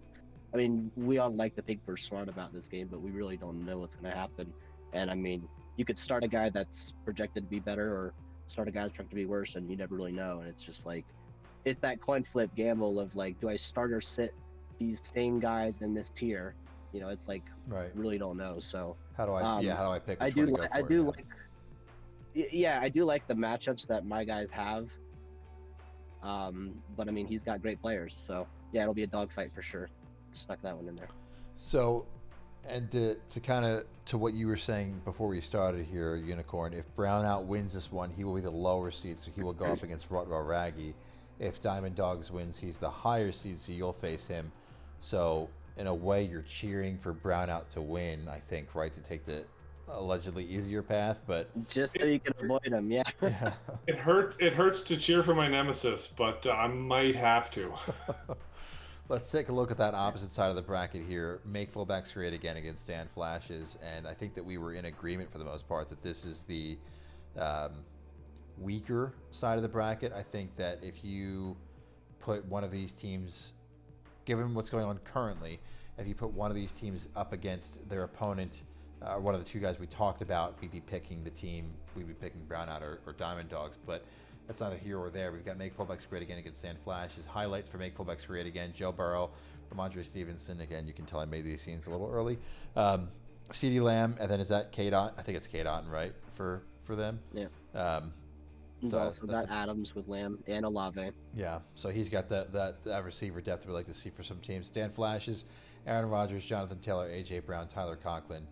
I mean, we all like to think we're smart about this game, but we really don't know what's going to happen. And I mean, you could start a guy that's projected to be better, or start a guy that's projected to be worse, and you never really know. And it's just it's that coin flip gamble of do I start or sit these same guys in this tier? It's Right. really don't know. So How do I? How do I pick? I Which do one to go for? I do like I do like the matchups that my guys have. But I mean, he's got great players, so yeah, it'll be a dogfight for sure. Stuck that one in there. So, and to kind of to what you were saying before we started here, Unicorn, if Brown out wins this one, he will be the lower seed, so he will go up against Rutwell Raggy. If Diamond Dogs wins, he's the higher seed, so you'll face him. So, in a way, you're cheering for Brown out to win, I think, right? To take the allegedly easier path, but just so you can avoid him, yeah. yeah. It hurts to cheer for my nemesis, but I might have to. Let's take a look at that opposite side of the bracket here. Make fullbacks great again against Dan Flashes, and I think that we were in agreement for the most part that this is the weaker side of the bracket. I think that if you put one of these teams, given what's going on currently, if you put one of these teams up against their opponent, one of the two guys we talked about, we'd be picking Brown out or Diamond Dogs, but that's neither here or there. We've got Make Fullbacks Great again against Dan Flash. His highlights for Make Fullbacks Great again: Joe Burrow, Ramondre Stevenson. Again, you can tell I made these scenes a little early. CeeDee Lamb, and then is that K-Dot? I think it's K-Dot, right, for them? Yeah. He's also got Adams with Lamb and Olave. Yeah, so he's got that receiver depth we like to see for some teams. Dan Flashes, Aaron Rodgers, Jonathan Taylor, A.J. Brown, Tyler Conklin.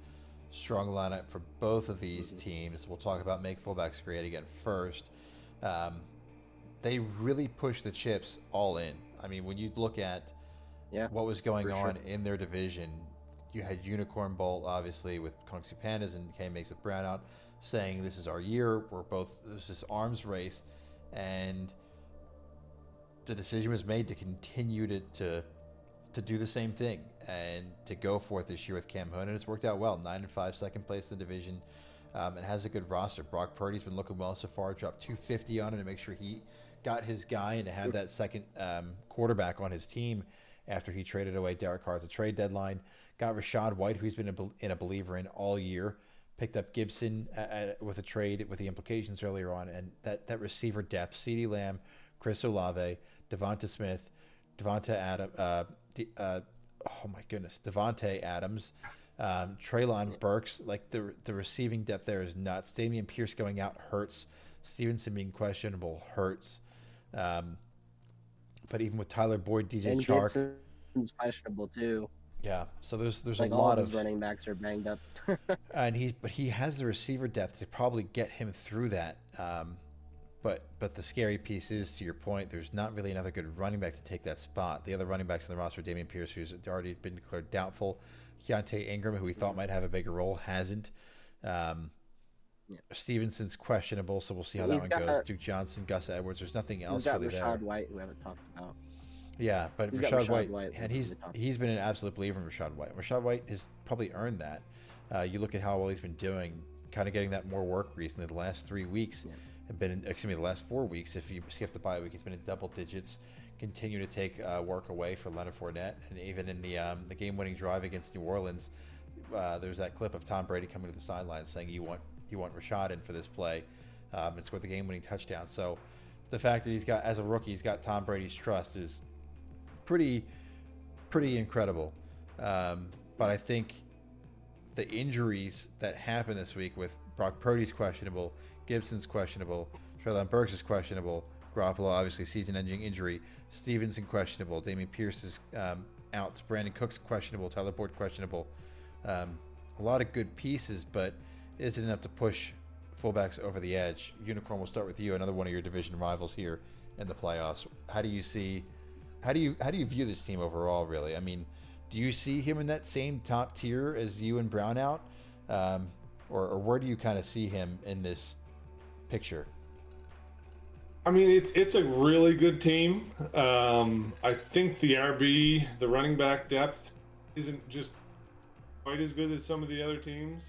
Strong lineup for both of these teams. We'll talk about Make Fullbacks Great again first. They really push the chips all in. I mean, when you look at Yeah, what was going for on sure. in their division. You had Unicorn Bolt, obviously, with Kungsu Pandas and K Makes with Brownout, saying this is our year. This is arms race, and the decision was made to continue to do the same thing and to go for it this year with Cam Hoon, and it's worked out well. 9-5, second place in the division. It has a good roster. Brock Purdy's been looking well so far. Dropped 250 on him to make sure he got his guy and to have that second quarterback on his team after he traded away Derek Carr at the trade deadline. Got Rashad White, who he's been a believer in all year. Picked up Gibson with a trade with the implications earlier on, and that receiver depth: CeeDee Lamb, Chris Olave, Devonta Smith, Devonta Adam, oh my goodness, Devontae Adams, Traylon Burks. Like the receiving depth there is nuts. Damian Pierce going out hurts. Stevenson being questionable hurts. But even with Tyler Boyd, DJ And Chark, Gibson's questionable too. yeah. So there's a Like all lot of his of, running backs are banged up. and he has the receiver depth to probably get him through that. But the scary piece is, to your point, there's not really another good running back to take that spot. The other running backs in the roster, Damian Pierce, who's already been declared doubtful, Keontae Ingram, who we thought might have a bigger role, hasn't. Stevenson's questionable, so we'll see how that one goes. Duke Johnson, Gus Edwards, there's nothing else He's got really Rashad there. White, who we haven't talked about. Yeah, but He's got Rashad White, and who we talked he's been an absolute believer in Rashad White. Rashad White has probably earned that. You look at how well he's been doing, kind of getting that more work recently. The last 3 weeks have been, the last 4 weeks. If you skip the bye week, he's been in double digits. Continue to take work away for Leonard Fournette, and even in the game-winning drive against New Orleans, there's that clip of Tom Brady coming to the sideline saying, "You want Rashad in for this play," and scored the game-winning touchdown. So the fact that he's got, as a rookie, he's got Tom Brady's trust is pretty incredible. But I think the injuries that happened this week with Brock Purdy's questionable, Gibson's questionable, Treylon Burks is questionable, Garoppolo obviously season-ending injury, Stevenson questionable, Damian Pierce is out, Brandon Cooks questionable, Tyler Boyd questionable. A lot of good pieces, but is it enough to push fullbacks over the edge? Unicorn, we'll start with you, another one of your division rivals here in the playoffs. How do you view this team overall, really? I mean, do you see him in that same top tier as you and Brownout? Or where do you kind of see him in this picture? I mean, it's a really good team. I think the running back depth, isn't just quite as good as some of the other teams.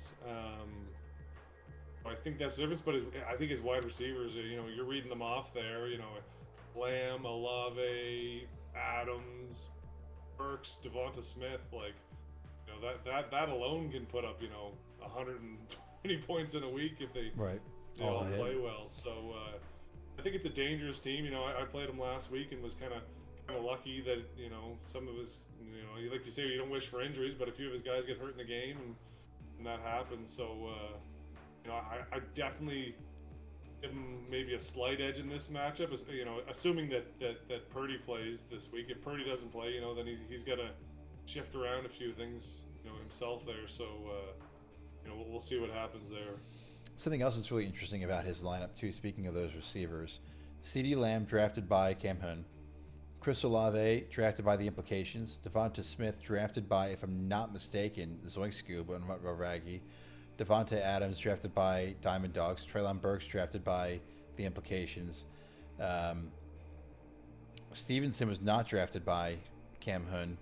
I think that's the difference. But I think his wide receivers, you're reading them off there. Lamb, Olave, Adams, Burks, Devonta Smith. Like, that alone can put up 120 points in a week if they all play well. So I think it's a dangerous team. I played them last week and was kind of lucky that some of his like you say, you don't wish for injuries, but a few of his guys get hurt in the game and that happens. So I definitely give him maybe a slight edge in this matchup. Assuming that Purdy plays this week. If Purdy doesn't play, then he's got to shift around a few things himself there. So we'll see what happens there. Something else that's really interesting about his lineup too, speaking of those receivers, CeeDee Lamb drafted by Cam Hoon, Chris Olave drafted by the implications, Devonta Smith drafted by, if I'm not mistaken, Zoink Scuba and Raggy, Devontae Adams drafted by Diamond Dogs, Treylon Burks drafted by the implications, Stevenson was not drafted by Cam Hoon,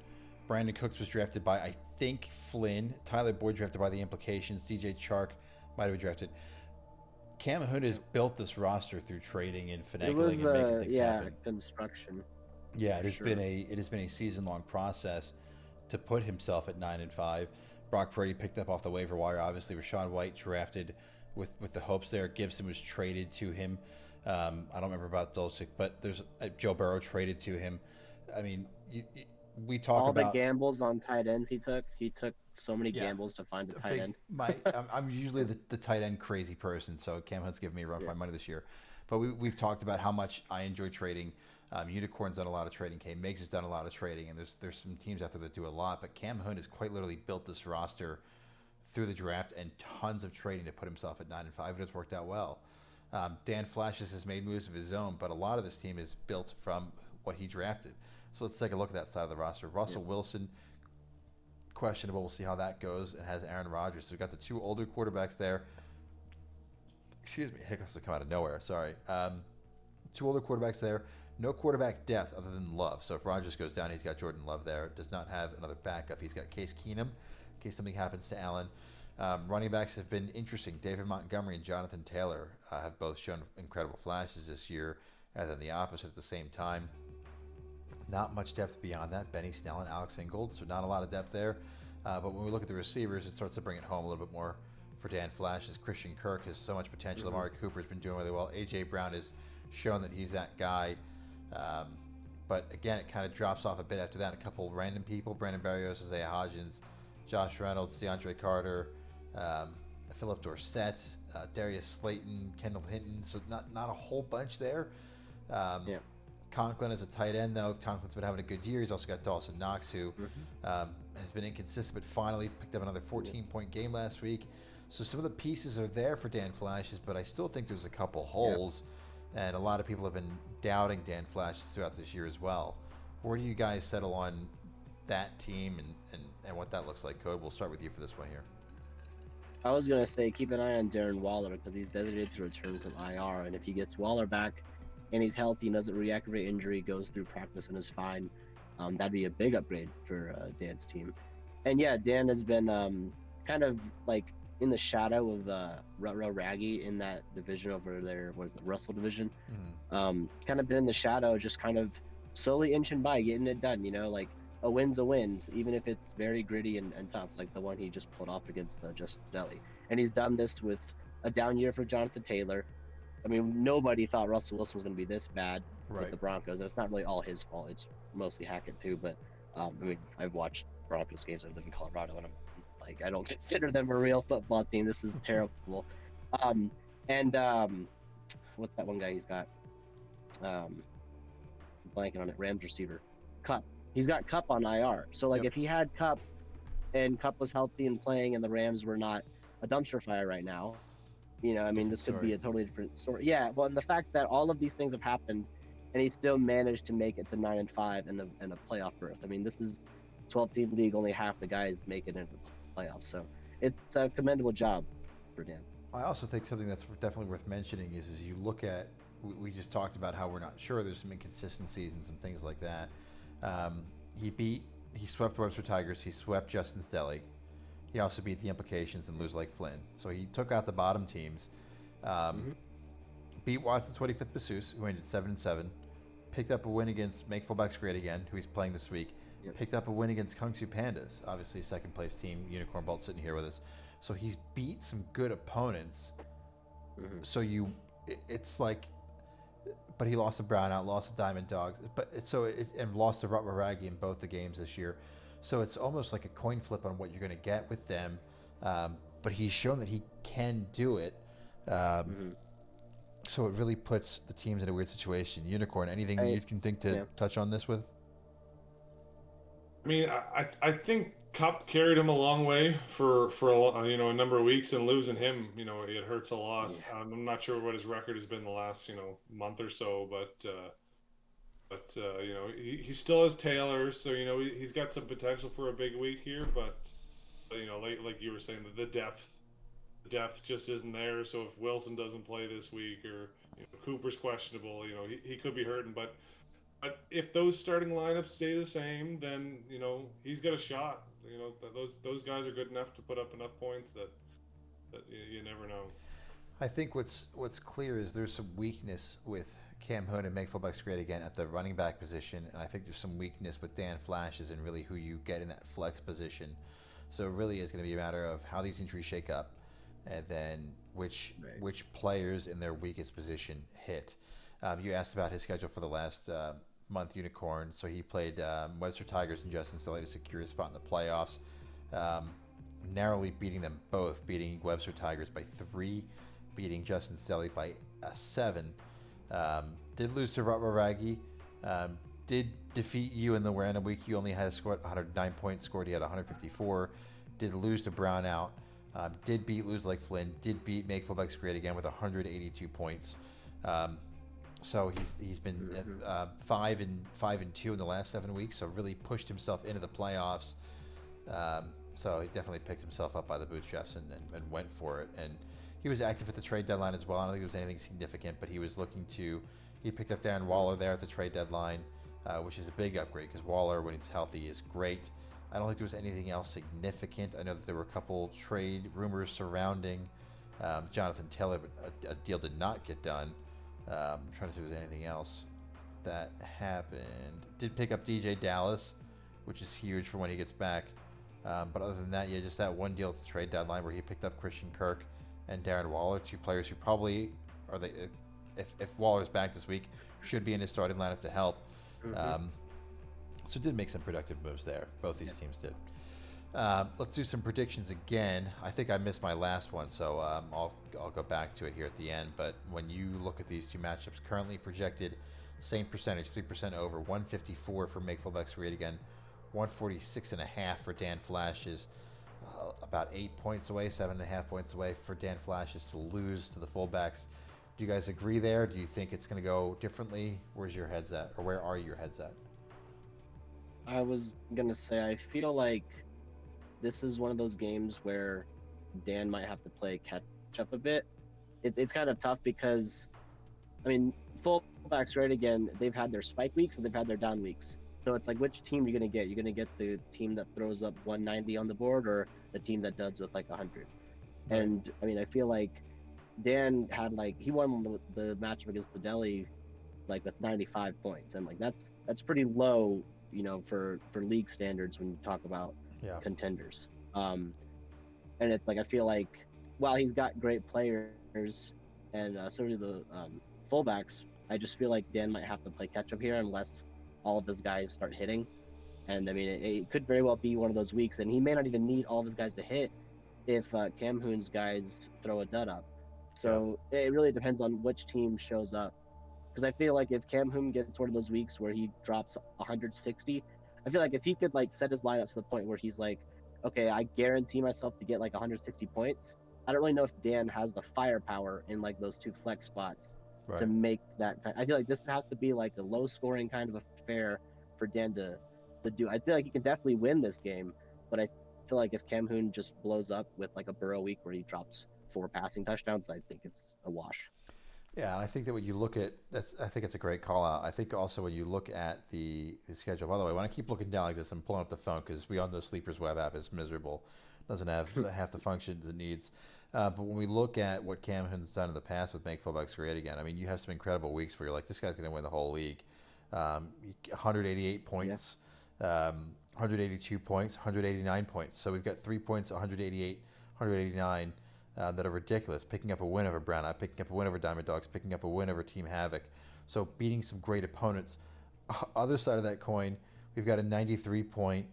Brandon Cooks was drafted by, I think, Flynn, Tyler Boyd drafted by the implications, DJ Chark might have been drafted. Cam Hood has built this roster through trading and finagling and making things happen. Construction. Yeah, it has been a season-long process to put himself at 9-5. Brock Purdy picked up off the waiver wire. Obviously, Rashad White drafted with the hopes there. Gibson was traded to him. I don't remember about Dulcich, but there's Joe Burrow traded to him. I mean, we talk all about the gambles on tight ends he took. He took so many gambles to find a tight end. I'm usually the tight end crazy person, so Cam Hunt's given me a run for my money this year. But we've talked about how much I enjoy trading. Unicorn's done a lot of trading. K Meigs has done a lot of trading, and there's some teams out there that do a lot. But Cam Hunt has quite literally built this roster through the draft and tons of trading to put himself at 9-5. It has worked out well. Dan Flashes has made moves of his own, but a lot of this team is built from what he drafted. So let's take a look at that side of the roster. Russell Wilson, questionable. We'll see how that goes. It has Aaron Rodgers. So we've got the two older quarterbacks there. Excuse me, hiccups that come out of nowhere. Sorry. Two older quarterbacks there. No quarterback depth other than Love. So if Rodgers goes down, he's got Jordan Love there. Does not have another backup. He's got Case Keenum in case something happens to Allen. Running backs have been interesting. David Montgomery and Jonathan Taylor have both shown incredible flashes this year, and then the opposite at the same time. Not much depth beyond that. Benny Snell and Alex Ingold, so not a lot of depth there. But when we look at the receivers, it starts to bring it home a little bit more for Dan Flash, as Christian Kirk has so much potential. Amari Cooper's been doing really well. A.J. Brown has shown that he's that guy. But again, it kind of drops off a bit after that. A couple random people: Brandon Berrios, Isaiah Hodgins, Josh Reynolds, DeAndre Carter, Philip Dorsett, Darius Slayton, Kendall Hinton. So not a whole bunch there. Conklin is a tight end, though. Conklin's been having a good year. He's also got Dawson Knox, who has been inconsistent, but finally picked up another 14-point game last week. So some of the pieces are there for Dan Flashes, but I still think there's a couple holes. And a lot of people have been doubting Dan Flashes throughout this year as well. Where do you guys settle on that team and what that looks like? Code, we'll start with you for this one here. I was going to say keep an eye on Darren Waller because he's designated to return from IR. And if he gets Waller back and he's healthy and doesn't reactivate injury, goes through practice and is fine, that'd be a big upgrade for Dan's team. And yeah, Dan has been kind of like in the shadow of Rutrow Raggy in that division over there, what is the Russell division? Kind of been in the shadow, just kind of slowly inching by, getting it done, like a win's a win, even if it's very gritty and tough, like the one he just pulled off against Justin Snelly. And he's done this with a down year for Jonathan Taylor. I mean, nobody thought Russell Wilson was going to be this bad with the Broncos, and it's not really all his fault. It's mostly Hackett too, but I mean, I've watched Broncos games. I live in Colorado, and I'm like, I don't consider them a real football team. This is terrible. What's that one guy he's got? Blanking on it. Rams receiver, Cup. He's got Cup on IR. So like, if he had Cup, and Cup was healthy and playing, and the Rams were not a dumpster fire right now, I mean, this could be a totally different story. Yeah. Well, and the fact that all of these things have happened, and he still managed to make it to 9-5 and a playoff berth. I mean, this is 12-team league. Only half the guys make it into the playoffs. So it's a commendable job for Dan. I also think something that's definitely worth mentioning is you look at, we just talked about how we're not sure. There's some inconsistencies and some things like that. He swept Webster Tigers. He swept Justin Stelly. He also beat the Implications and Lose Like Flynn. So he took out the bottom teams. Beat Watson's 25th Masseuse, who ended 7-7. Picked up a win against Make Fullbacks Great Again, who he's playing this week. Picked up a win against Kung Fu Pandas, obviously second place team. Unicorn Bolt sitting here with us. So he's beat some good opponents. So it's like, but he lost to Brownout, lost to Diamond Dogs, and lost to Rutrow Raggy in both the games this year. So it's almost like a coin flip on what you're going to get with them. But he's shown that he can do it. So it really puts the teams in a weird situation. Unicorn, anything you can think to touch on this with? I mean, I think Cup carried him a long way for a number of weeks, and losing him, it hurts a lot. I'm not sure what his record has been the last month or so, but he still has Taylor, so he's got some potential for a big week here. But like you were saying, the depth just isn't there. So if Wilson doesn't play this week, or Cooper's questionable, he could be hurting. But if those starting lineups stay the same, then he's got a shot. Those guys are good enough to put up enough points that you never know. I think what's clear is there's some weakness with Cam Hood and Make Fullbacks Great Again at the running back position, and I think there's some weakness with Dan Flashes and really who you get in that flex position. So it really is going to be a matter of how these injuries shake up, and then which players in their weakest position hit. You asked about his schedule for the last month, Unicorn. So he played Webster Tigers and Justin Stelly to secure a spot in the playoffs, narrowly beating them both, beating Webster Tigers by 3, beating Justin Stelly by 7. Did lose to Rutrow Raggy. Did defeat you in the random week. You only had a score at 109 points scored. He had 154. Did lose to Brownout. Did beat Lose Like Flynn. Did beat Make Fullbacks Great Again with 182 points. So he's been 5-2 in the last 7 weeks. So really pushed himself into the playoffs. So he definitely picked himself up by the bootstraps and went for it. And he was active at the trade deadline as well. I don't think it was anything significant, but he was looking to. He picked up Darren Waller there at the trade deadline, which is a big upgrade because Waller, when he's healthy, is great. I don't think there was anything else significant. I know that there were a couple trade rumors surrounding Jonathan Taylor, but a deal did not get done. I'm trying to see if there's anything else that happened. Did pick up DJ Dallas, which is huge for when he gets back. But other than that, yeah, just that one deal at the trade deadline where he picked up Christian Kirk and Darren Waller, two players who probably are they, if Waller's back this week, should be in his starting lineup to help. So did make some productive moves there. Both these teams did. Let's do some predictions again. I think I missed my last one, so I'll go back to it here at the end. But when you look at these two matchups, currently projected, same percentage, 3% over, 154 for Make Fullbacks Great Again, 146.5 for Dan Flashes, about 8 points away, 7.5 points away for Dan Flashes to lose to the fullbacks. Do you guys agree there? Do you think it's going to go differently? Where's your heads at, or where are your heads at? I was gonna say I feel like this is one of those games where Dan might have to play catch up a bit. It's kind of tough because, I mean, fullbacks right again, they've had their spike weeks and they've had their down weeks. So it's like, which team are you going to get? You're going to get the team that throws up 190 on the board or the team that does with like 100. Right. And I mean, I feel like Dan had he won the matchup against the Delhi like with 95 points. And like, that's pretty low, for league standards when you talk about contenders. And it's like, I feel like while he's got great players and so do the fullbacks, I just feel like Dan might have to play catch up here unless all of his guys start hitting. And I mean, it could very well be one of those weeks, and he may not even need all of his guys to hit if Cam Hoon's guys throw a dud up. So it really depends on which team shows up. Because I feel like if Cam Hoon gets one of those weeks where he drops 160, I feel like if he could set his lineup to the point where he's like, okay, I guarantee myself to get 160 points. I don't really know if Dan has the firepower in those two flex spots to make that. I feel like this has to be a low scoring kind of affair for Dan to do. I feel like he can definitely win this game, but I feel like if Cam Hoon just blows up with a Burrow week where he drops 4 passing touchdowns, I think it's a wash. Yeah, I think that when you look at I think it's a great call out. I think also when you look at the schedule. By the way, when I keep looking down like this, I'm pulling up the phone because we all know Sleeper's web app is miserable, doesn't have half the functions it needs. But when we look at what Cam Hoon's done in the past with Make Fullbacks Great Again, I mean, you have some incredible weeks where you're like, this guy's going to win the whole league. 188 points, 182 points, 189 points. So we've got 3 points, 188, 189 that are ridiculous. Picking up a win over Brown Eye, picking up a win over Diamond Dogs, picking up a win over Team Havoc. So beating some great opponents. Other side of that coin, we've got a 93-point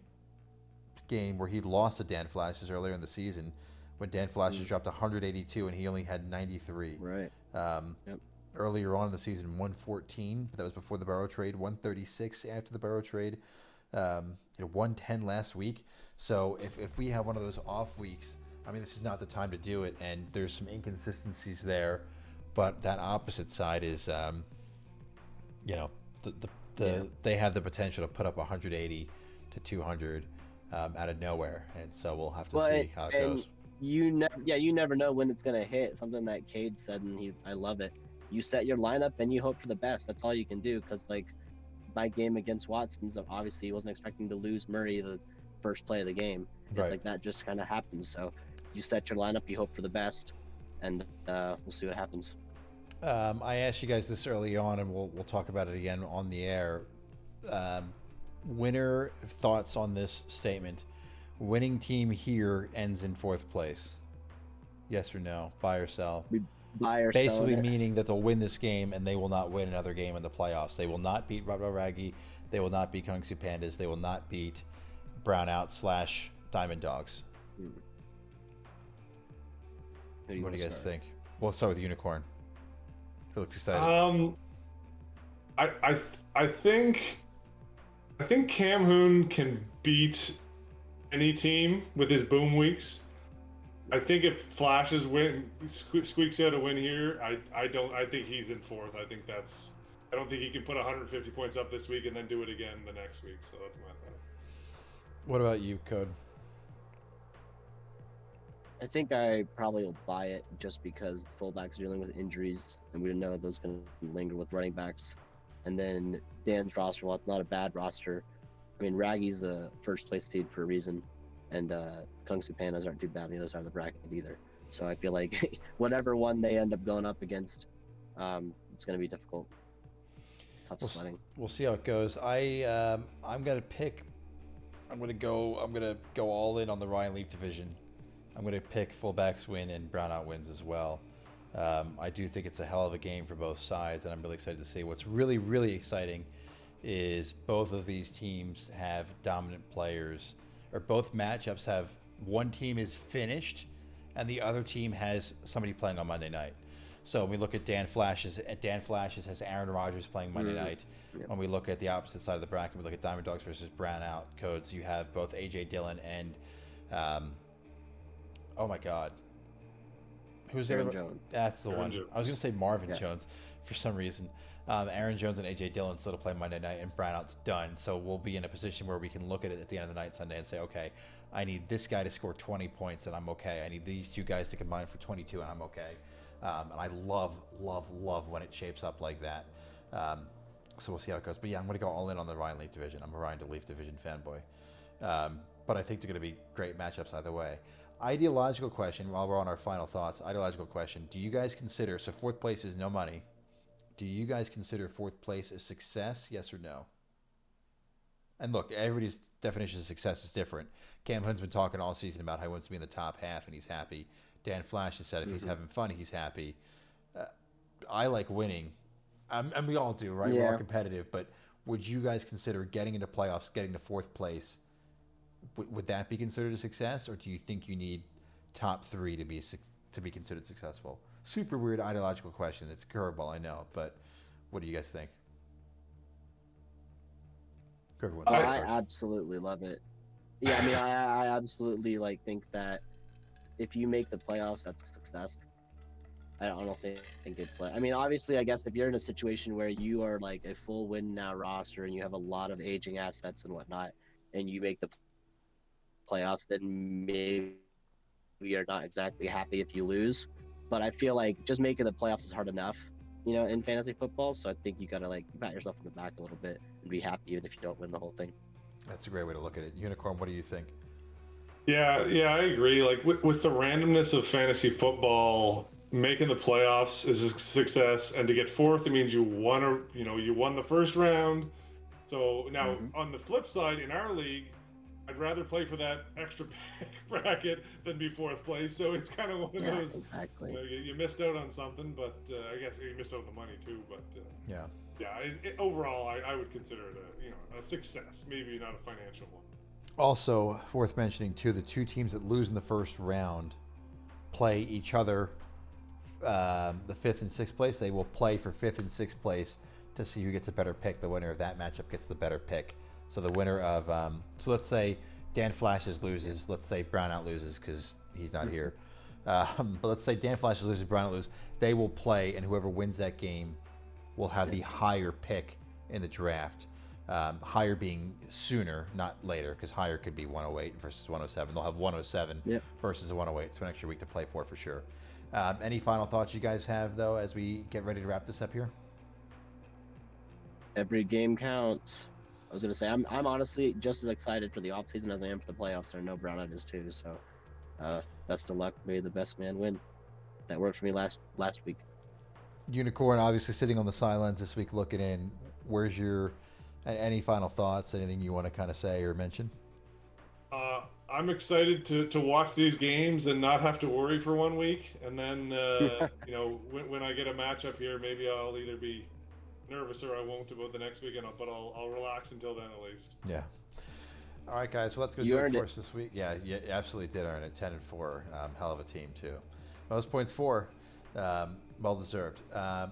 game where he lost to Dan Flashes earlier in the season when Dan Flashes dropped 182 and he only had 93. Right. Earlier on in the season, 114, but that was before the Burrow trade. 136 after the Burrow trade. 110 last week. So if we have one of those off weeks, I mean, this is not the time to do it, and there's some inconsistencies there. But that opposite side is, they have the potential to put up 180 to 200 out of nowhere, and so we'll have to see how it goes. You never know when it's gonna hit. Something that Cade said, and I love it. You set your lineup and you hope for the best. That's all you can do. Because my game against Watson's, obviously he wasn't expecting to lose Murray the first play of the game. Right. That just kind of happens. So you set your lineup, you hope for the best, and we'll see what happens. I asked you guys this early on, and we'll talk about it again on the air. Winner thoughts on this statement? Winning team here ends in 4th place. Yes or no? Buy or sell? Buy or basically sell meaning that they'll win this game and they will not win another game in the playoffs. They will not beat Raggy. They will not beat Kung Fu Pandas. They will not beat Brownout / Diamond Dogs. What do you guys think? We'll start with Unicorn. Who looks excited? I think Cam Hoon can beat any team with his boom weeks. I think if Flashes squeaks out a win here, I think he's in 4th. I think that's I don't think he can put 150 points up this week and then do it again the next week. So that's my thought. What about you, Code? I think I probably will buy it just because the fullbacks are dealing with injuries, and we know those going to linger with running backs. And then Dan's roster, while it's not a bad roster, I mean, Raggy's the first place seed for a reason, and Kung Su Pandas aren't too bad on the other side of the bracket either. So I feel like whatever one they end up going up against, it's going to be difficult. Tough sledding. We'll see how it goes. I'm gonna pick. I'm gonna go all in on the Ryan Leaf division. I'm gonna pick fullbacks win and brownout wins as well. I do think it's a hell of a game for both sides, and I'm really excited to see. What's really, really exciting is both of these teams have dominant players, or both matchups have one team is finished, and the other team has somebody playing on Monday night. So when we look at Dan Flashes has Aaron Rodgers playing Monday night. Yep. When we look at the opposite side of the bracket, we look at Diamond Dogs versus Brownout Codes. You have both AJ Dillon and, oh my God, who's Aaron the other? Jones. That's the Aaron one. Jones. I was going to say Marvin Jones for some reason. Aaron Jones and AJ Dillon still to play Monday night, and Brownout's done. So we'll be in a position where we can look at it at the end of the night Sunday and say, okay, I need this guy to score 20 points, and I'm okay. I need these two guys to combine for 22, and I'm okay. And I love when it shapes up like that. So we'll see how it goes. But yeah, I'm going to go all in on the Ryan Leaf division. I'm a Ryan DeLeaf division fanboy. But I think they're going to be great matchups either way. Ideological question, while we're on our final thoughts, ideological question. Do you guys consider, so fourth place is no money. Do you guys consider fourth place a success, yes or no? And look, everybody's definition of success is different. Cam Hunn's been talking all season about how he wants to be in the top half, and he's happy. Dan Flash has said if he's having fun, he's happy. I like winning. And we all do, right? Yeah. We're all competitive. But would you guys consider getting into playoffs, getting to fourth place? Would that be considered a success? Or do you think you need top three to be considered successful? Super weird ideological question. It's a curveball, I know. But what do you guys think? I absolutely love it. Yeah, I mean, I absolutely think that if you make the playoffs, that's a success. I don't think it's I mean, obviously, I guess if you're in a situation where you are like a full win now roster and you have a lot of aging assets and whatnot, and you make the playoffs, then maybe you're not exactly happy if you lose. But I feel like just making the playoffs is hard enough, in fantasy football. So I think you gotta pat yourself on the back a little bit and be happy even if you don't win the whole thing. That's a great way to look at it. Unicorn, what do you think? Yeah, I agree. With the randomness of fantasy football, making the playoffs is a success, and to get fourth, it means you won you won the first round. So now on the flip side, in our league, I'd rather play for that extra bracket than be fourth place. So it's kind of one of those. Exactly. You missed out on something, but I guess you missed out on the money too. But yeah. Overall, I would consider it a success. Maybe not a financial one. Also, worth mentioning too, the two teams that lose in the first round play each other. The fifth and sixth place, they will play for fifth and sixth place to see who gets a better pick. The winner of that matchup gets the better pick. So the winner of so let's say Dan Flashes loses. Let's say Brownout loses because he's not here. But let's say Dan Flashes loses, Brownout loses. They will play, and whoever wins that game will have the higher pick in the draft. Higher being sooner, not later, because higher could be 108 versus 107. They'll have 107 versus 108, so an extra week to play for sure. Any final thoughts you guys have, though, as we get ready to wrap this up here? Every game counts. I was going to say, I'm honestly just as excited for the offseason as I am for the playoffs, and I know Brownout is too, so best of luck. May the best man win. That worked for me last week. Unicorn, obviously sitting on the sidelines this week looking in. Where's your... Any final thoughts? Anything you want to kind of say or mention? I'm excited to watch these games and not have to worry for 1 week. And then, when I get a matchup here, maybe I'll either be nervous or I won't about the next weekend, but I'll relax until then at least. Yeah. All right, guys. Well, that's going to do it for us this week. Yeah, you absolutely did earn it. 10-4. Hell of a team, too. Most points for. Well deserved.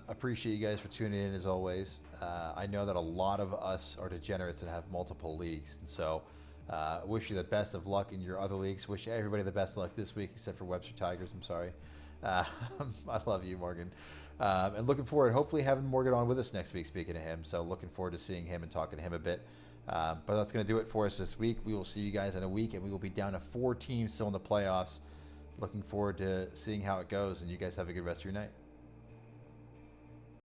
Appreciate you guys for tuning in as always. I know that a lot of us are degenerates and have multiple leagues, and so wish you the best of luck in your other leagues. Wish everybody the best of luck this week, except for Webster Tigers. I'm sorry. I love you, Morgan. And looking forward, hopefully having Morgan on with us next week, speaking of him. So looking forward to seeing him and talking to him a bit. But that's going to do it for us this week. We will see you guys in a week, and we will be down to 4 teams still in the playoffs. Looking forward to seeing how it goes, and you guys have a good rest of your night.